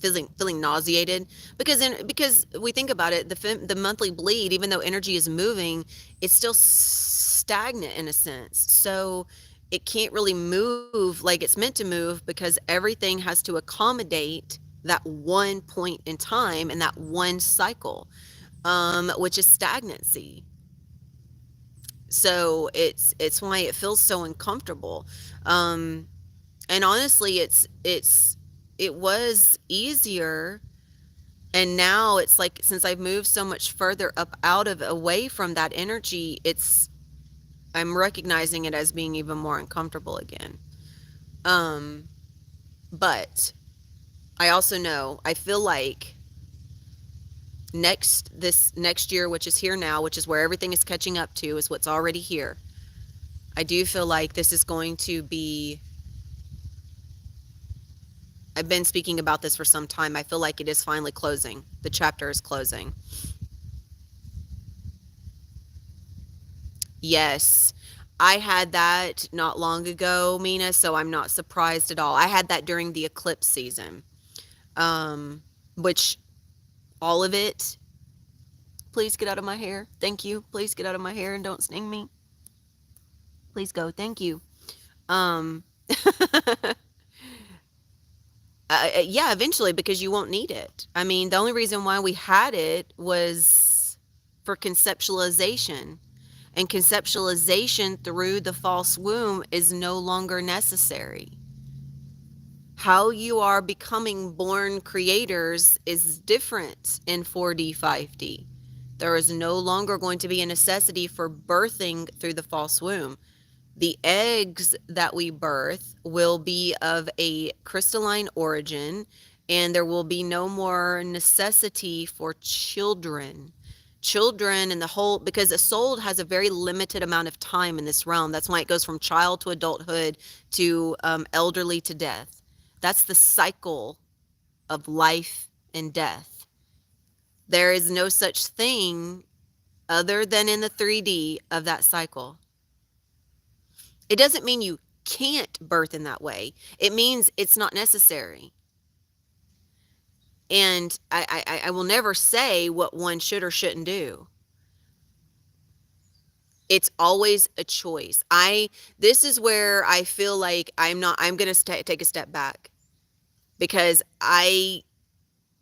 feeling nauseated, because we think about it, the monthly bleed, even though energy is moving, it's still stagnant in a sense. So it can't really move like it's meant to move, because everything has to accommodate that one point in time and that one cycle, which is stagnancy. So it's why it feels so uncomfortable. And honestly, it was easier, and now it's like, since I've moved so much further up away from that energy, I'm recognizing it as being even more uncomfortable again. But I also know, I feel like this next year, which is here now, which is where everything is catching up to, is what's already here. I do feel like this is going to be, I've been speaking about this for some time. I feel like it is finally closing. The chapter is closing. Yes. I had that not long ago, Mina, so I'm not surprised at all. I had that during the eclipse season. Which all of it, please get out of my hair. Thank you. Please get out of my hair and don't sting me. Please go. Thank you. Yeah, eventually, because you won't need it. I mean, the only reason why we had it was for conceptualization, and conceptualization through the false womb is no longer necessary. How you are becoming born creators is different in 4D, 5D. There is no longer going to be a necessity for birthing through the false womb. The eggs that we birth will be of a crystalline origin, and there will be no more necessity for children. Children and the whole, because a soul has a very limited amount of time in this realm. That's why it goes from child to adulthood to elderly to death. That's the cycle of life and death. There is no such thing other than in the 3D of that cycle. It doesn't mean you can't birth in that way. It means it's not necessary. And I will never say what one should or shouldn't do. It's always a choice. This is where I feel like I'm going to take a step back, because I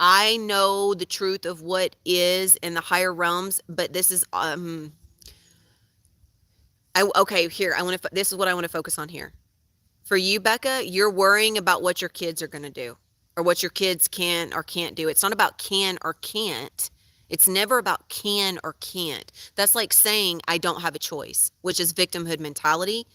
know the truth of what is in the higher realms, but this is this is what I want to focus on here. For you, Becca, you're worrying about what your kids are going to do, or what your kids can or can't do. It's not about can or can't. It's never about can or can't. That's like saying I don't have a choice, which is victimhood mentality.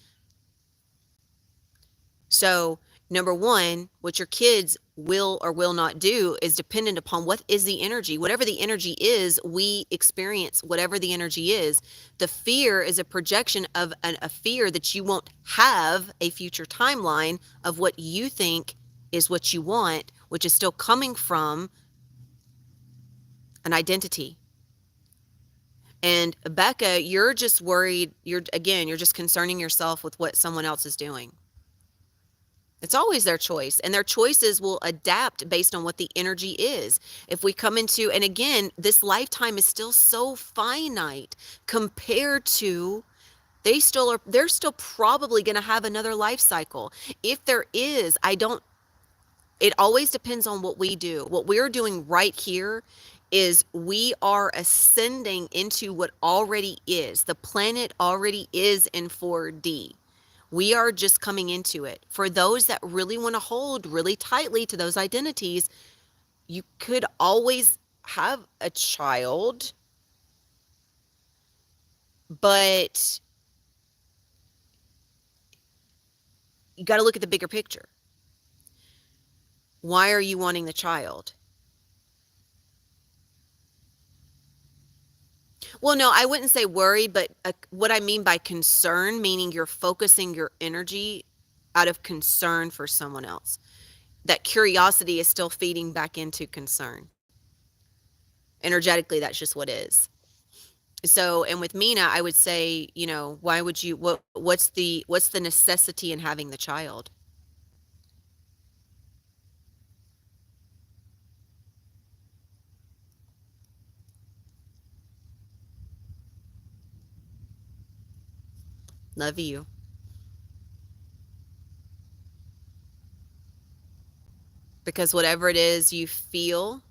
So, number one, what your kids will or will not do is dependent upon what is the energy. Whatever the energy is, we experience whatever the energy is. The fear is a projection of a fear that you won't have a future timeline of what you think is what you want, which is still coming from an identity. And Becca, you're just worried. You're just concerning yourself with what someone else is doing. It's always their choice, and their choices will adapt based on what the energy is. If we come into, and again, this lifetime is still so finite compared to, they're still probably going to have another life cycle. If there is, it always depends on what we do. What we're doing right here is we are ascending into what already is. The planet already is in 4D. We are just coming into it. For those that really want to hold really tightly to those identities, you could always have a child, but you got to look at the bigger picture. Why are you wanting the child? Well, no, I wouldn't say worry, but what I mean by concern, meaning you're focusing your energy out of concern for someone else. That curiosity is still feeding back into concern. Energetically, that's just what is. So, and with Mina, I would say, why would you, what's the necessity in having the child? Love you. Because whatever it is you feel,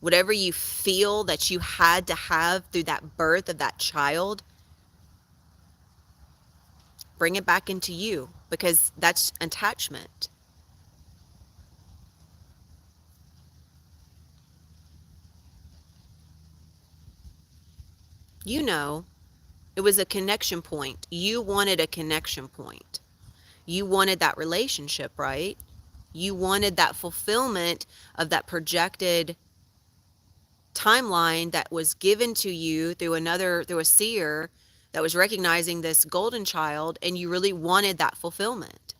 whatever you feel that you had to have through that birth of that child, bring it back into you, because that's attachment. It was a connection point. You wanted a connection point. You wanted that relationship, right? You wanted that fulfillment of that projected timeline that was given to you through a seer that was recognizing this golden child, and you really wanted that fulfillment.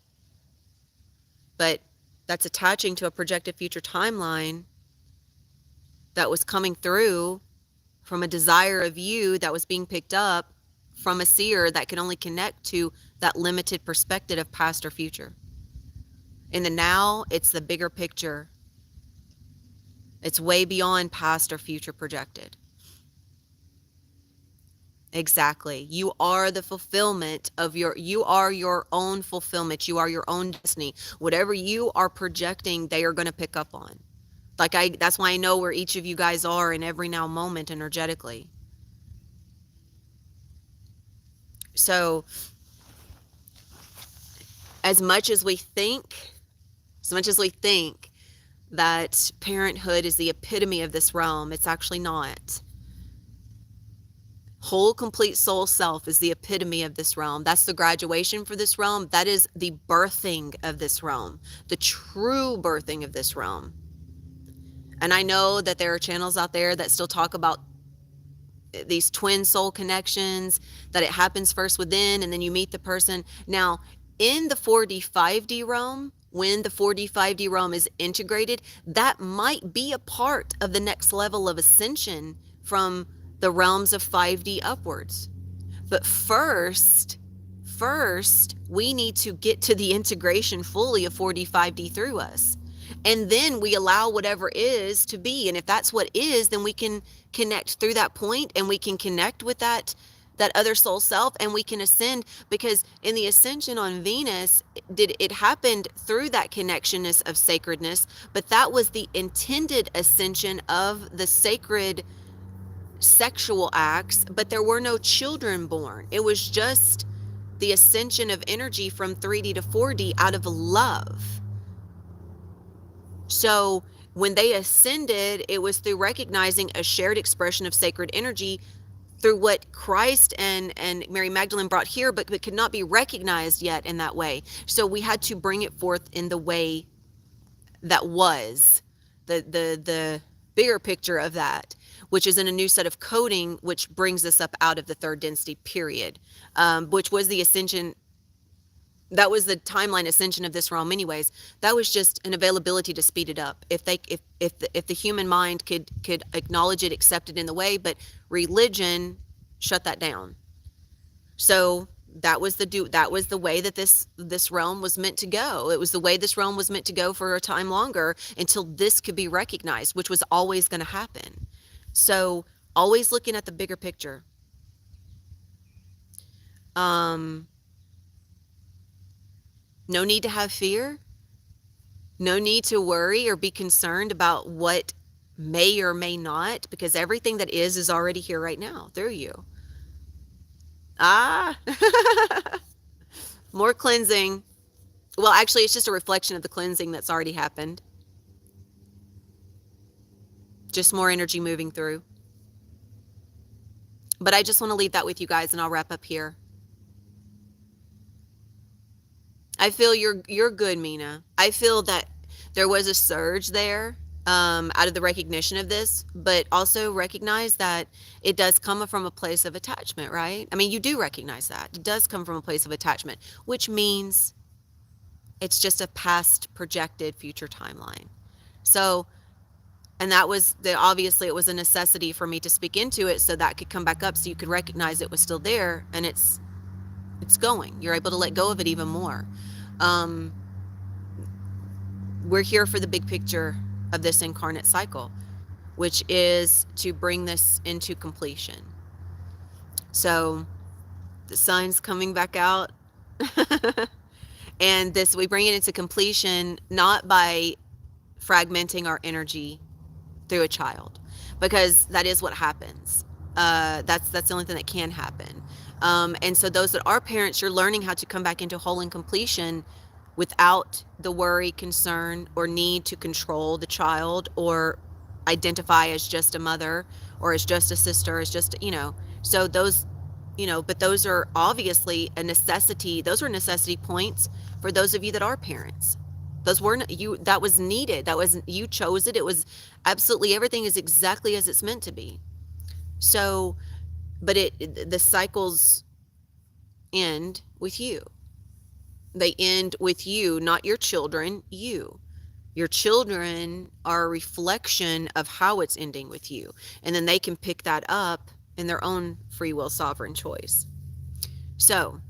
But that's attaching to a projected future timeline that was coming through from a desire of you that was being picked up from a seer that can only connect to that limited perspective of past or future. In the now, it's the bigger picture. It's way beyond past or future projected. Exactly. You are the fulfillment of you are your own fulfillment. You are your own destiny. Whatever you are projecting, they are going to pick up on. That's why I know where each of you guys are in every now moment energetically. So, as much as we think that parenthood is the epitome of this realm, it's actually not. Whole, complete soul self is the epitome of this realm. That's the graduation for this realm. That is the birthing of this realm, the true birthing of this realm. And I know that there are channels out there that still talk about these twin soul connections, that it happens first within and then you meet the person. Now, in the 4D, 5D realm, when the 4D, 5D realm is integrated, that might be a part of the next level of ascension from the realms of 5D upwards. But first, we need to get to the integration fully of 4D, 5D through us. And then we allow whatever is to be. And if that's what is, then we can connect through that point, and we can connect with that other soul self, and we can ascend. Because in the ascension on Venus, it happened through that connectionness of sacredness, but that was the intended ascension of the sacred sexual acts, but there were no children born. It was just the ascension of energy from 3D to 4D out of love. So when they ascended, it was through recognizing a shared expression of sacred energy through what Christ and Mary Magdalene brought here, but could not be recognized yet in that way. So we had to bring it forth in the way that was the bigger picture of that, which is in a new set of coding, which brings us up out of the third density period, which was the ascension. That was the timeline ascension of this realm anyways. That was just an availability to speed it up. If the human mind could acknowledge it, accept it in the way, but religion shut that down. So that was the way that this realm was meant to go. It was the way this realm was meant to go for a time longer, until this could be recognized, which was always going to happen. So always looking at the bigger picture. No need to have fear. No need to worry or be concerned about what may or may not, because everything that is already here right now through you. More cleansing. Well, actually, it's just a reflection of the cleansing that's already happened. Just more energy moving through. But I just want to leave that with you guys, and I'll wrap up here. I feel you're good, Mina. I feel that there was a surge there out of the recognition of this, but also recognize that it does come from a place of attachment, right? I mean, you do recognize that. It does come from a place of attachment, which means it's just a past projected future timeline. So, and that was obviously it was a necessity for me to speak into it so that could come back up, so you could recognize it was still there, and it's going. You're able to let go of it even more. We're here for the big picture of this incarnate cycle, which is to bring this into completion. So the sun's coming back out and we bring it into completion, not by fragmenting our energy through a child, because that is what happens. That's the only thing that can happen. And so those that are parents, you're learning how to come back into whole and completion without the worry, concern, or need to control the child or identify as just a mother or as just a sister, as just, so those, but those are obviously a necessity. Those are necessity points for those of you that are parents. Those weren't that was needed. You chose it. It was absolutely, everything is exactly as it's meant to be. So, but the cycles end with you. They end with you, not your children, you. Your children are a reflection of how it's ending with you. And then they can pick that up in their own free will, sovereign choice. So,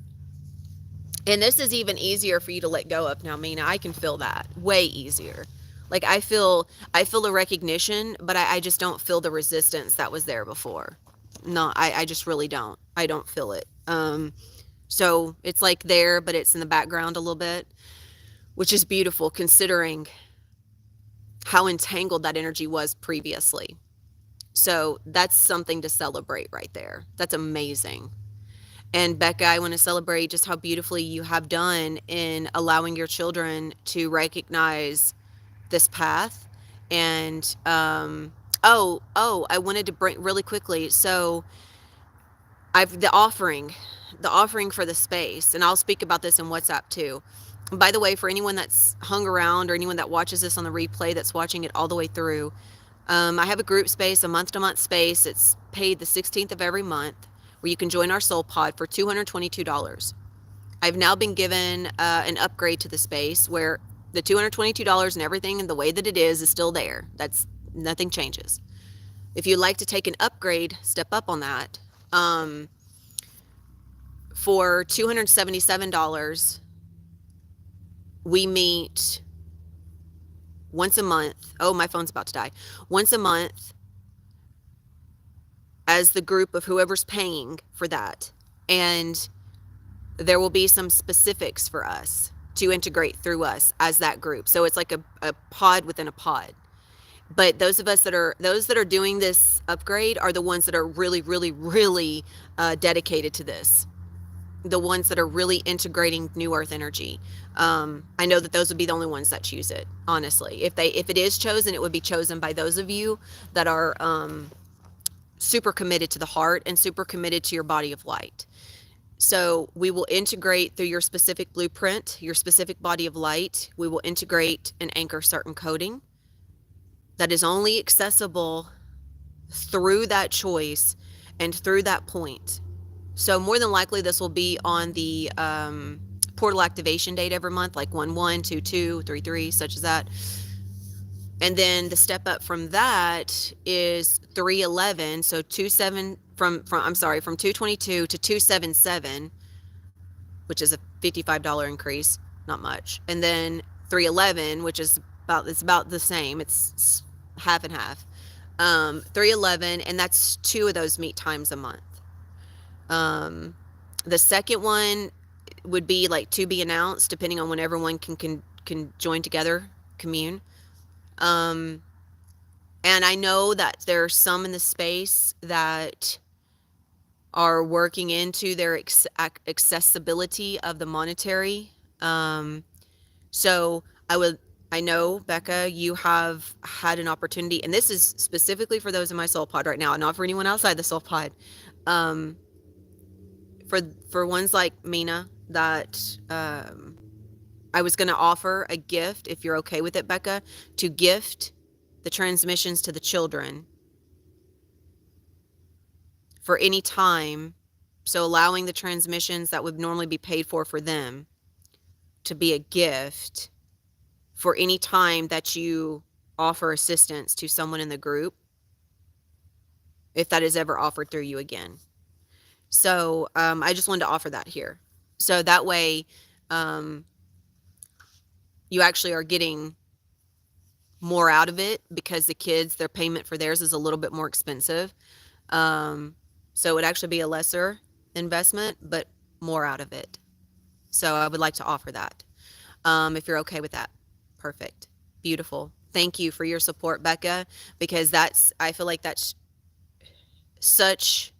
and this is even easier for you to let go of now, Mina. I can feel that way easier. Like I feel the recognition, but I just don't feel the resistance that was there before. No, I just really don't. I don't feel it. So it's like there, but it's in the background a little bit, which is beautiful considering how entangled that energy was previously. So that's something to celebrate right there. That's amazing. And Becca, I want to celebrate just how beautifully you have done in allowing your children to recognize this path. And, I wanted to bring really quickly. So the offering for the space, and I'll speak about this in WhatsApp too. By the way, for anyone that's hung around or anyone that watches this on the replay that's watching it all the way through, I have a group space, a month-to-month space. It's paid the 16th of every month, where you can join our soul pod for $222. I've now been given an upgrade to the space where the $222 and everything and the way that it is still there. That's nothing changes. If you'd like to take an upgrade, step up on that. For $277, we meet once a month. Oh, my phone's about to die. Once a month as the group of whoever's paying for that. And there will be some specifics for us to integrate through us as that group. So it's like a pod within a pod. But those of us that are doing this upgrade are the ones that are really, really, really dedicated to this. The ones that are really integrating new earth energy. I know that those would be the only ones that choose it, honestly. If it is chosen, it would be chosen by those of you that are super committed to the heart and super committed to your body of light. So we will integrate through your specific blueprint, your specific body of light. We will integrate and anchor certain coding that is only accessible through that choice and through that point. So more than likely, this will be on the portal activation date every month, like 1/1, 2/2, 3/3, such as that. And then the step up from that is 3/11, so 2/7 from 2/22 to 2/7/7, which is a $55 increase, not much. And then 3/11, which is about the same. It's half and half. 3/11, and that's 2 of those meet times a month. The second one would be like to be announced, depending on when everyone can join together, commune. And I know that there are some in the space that are working into their accessibility of the monetary. So I know, Becca, you have had an opportunity, and this is specifically for those in my soul pod right now, not for anyone outside the soul pod. For ones like Mina that I was going to offer a gift, if you're okay with it, Becca, to gift the transmissions to the children for any time. So allowing the transmissions that would normally be paid for them to be a gift for any time that you offer assistance to someone in the group, if that is ever offered through you again. So I just wanted to offer that here. So that way you actually are getting more out of it, because the kids, their payment for theirs is a little bit more expensive. So it would actually be a lesser investment, but more out of it. So I would like to offer that. If you're okay with that. Perfect. Beautiful. Thank you for your support, Becca, because I feel like that's such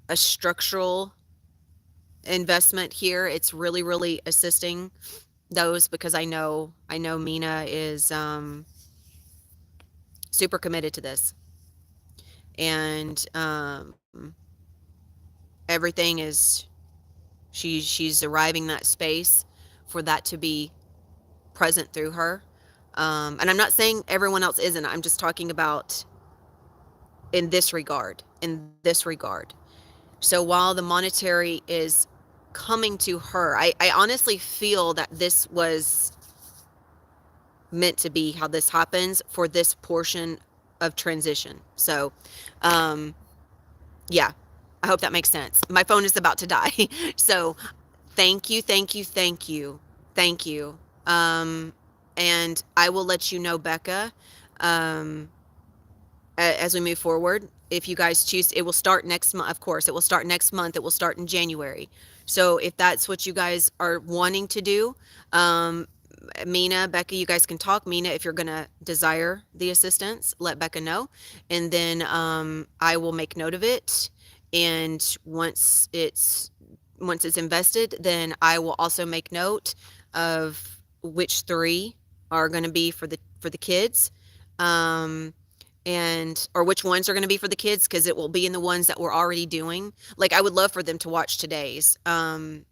a structural investment here. It's really, really assisting those, because I know Mina is super committed to this, and everything is she's arriving that space for that to be present through her. And I'm not saying everyone else isn't. I'm just talking about in this regard. So while the monetary is coming to her, I honestly feel that this was meant to be how this happens for this portion of transition. So, yeah, I hope that makes sense. My phone is about to die. So thank you. And I will let you know, Becca, as we move forward. If you guys choose, it will start next month. Of course, it will start next month. It will start in January. So if that's what you guys are wanting to do, Mina, Becca, you guys can talk. Mina, if you're going to desire the assistance, let Becca know. And then I will make note of it. And once it's invested, then I will also make note of which 3 are going to be for the kids. and or which ones are going to be for the kids, because it will be in the ones that we're already doing. Like, I would love for them to watch today's, and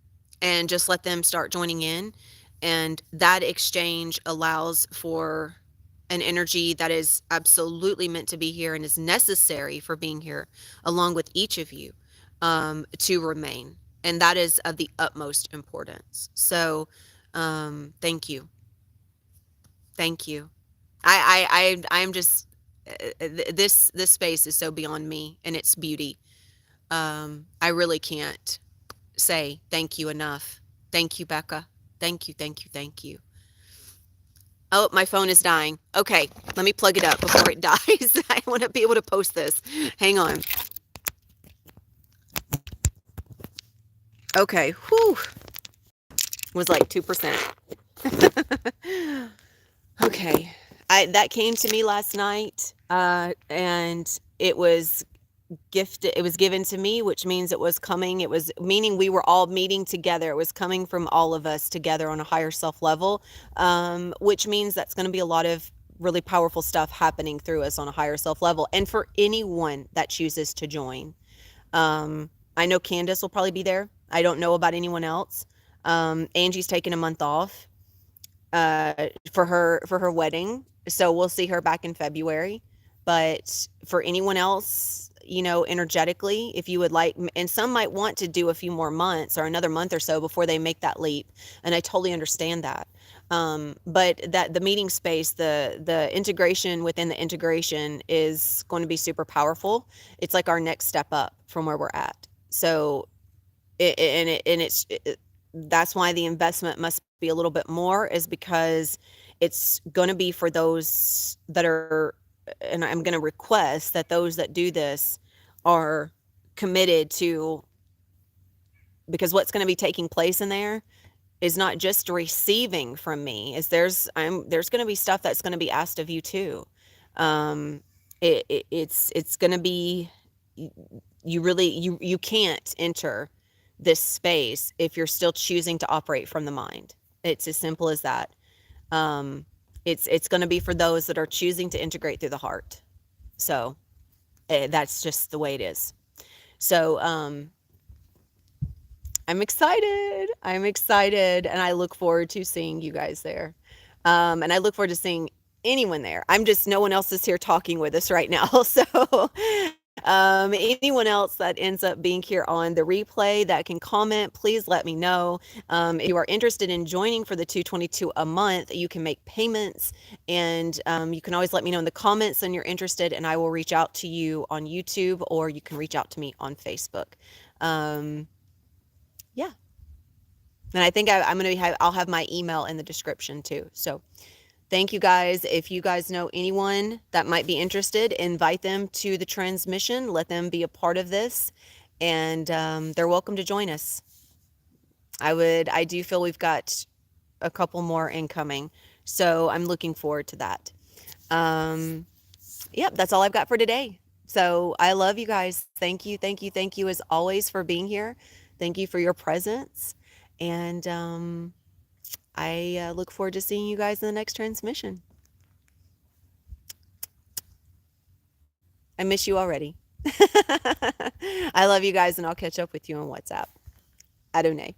just let them start joining in, and that exchange allows for an energy that is absolutely meant to be here and is necessary for being here along with each of you, to remain, and that is of the utmost importance. So thank you. Thank you. I'm just this space is so beyond me and its beauty. I really can't say thank you enough. Thank you, Becca. Thank you, thank you, thank you. Oh, my phone is dying. Okay, let me plug it up before it dies. I want to be able to post this. Hang on. Okay, whew. Was like 2%. Okay, that came to me last night, and it was gifted. It was given to me, which means it was coming. It was meaning we were all meeting together. It was coming from all of us together on a higher self level, which means that's going to be a lot of really powerful stuff happening through us on a higher self level. And for anyone that chooses to join, I know Candace will probably be there. I don't know about anyone else. Angie's taking a month off for her wedding, so we'll see her back in February. But for anyone else, energetically, if you would like, and some might want to do a few more months or another month or so before they make that leap, and I totally understand that. But that the meeting space, the integration within the integration is going to be super powerful. It's like our next step up from where we're at. So that's why the investment must be a little bit more, is because it's going to be for those that are, and I'm going to request that those that do this are committed to, because what's going to be taking place in there is not just receiving from me, is there's going to be stuff that's going to be asked of you too. It's going to be, you can't enter this space if you're still choosing to operate from the mind. It's as simple as that. It's going to be for those that are choosing to integrate through the heart. So that's just the way it is. So I'm excited. And I look forward to seeing you guys there. And I look forward to seeing anyone there. No one else is here talking with us right now. So anyone else that ends up being here on the replay that can comment, please let me know. If you are interested in joining for the $222 a month, you can make payments, and you can always let me know in the comments when you're interested, and I will reach out to you on YouTube, or you can reach out to me on Facebook. Yeah. And I think I'll have my email in the description too. So thank you guys. If you guys know anyone that might be interested, invite them to the transmission. Let them be a part of this, and they're welcome to join us. I do feel we've got a couple more incoming, so I'm looking forward to that. Yep, that's all I've got for today. So I love you guys. Thank you, thank you, thank you as always for being here. Thank you for your presence, and I look forward to seeing you guys in the next transmission. I miss you already. I love you guys, and I'll catch up with you on WhatsApp. Adonai.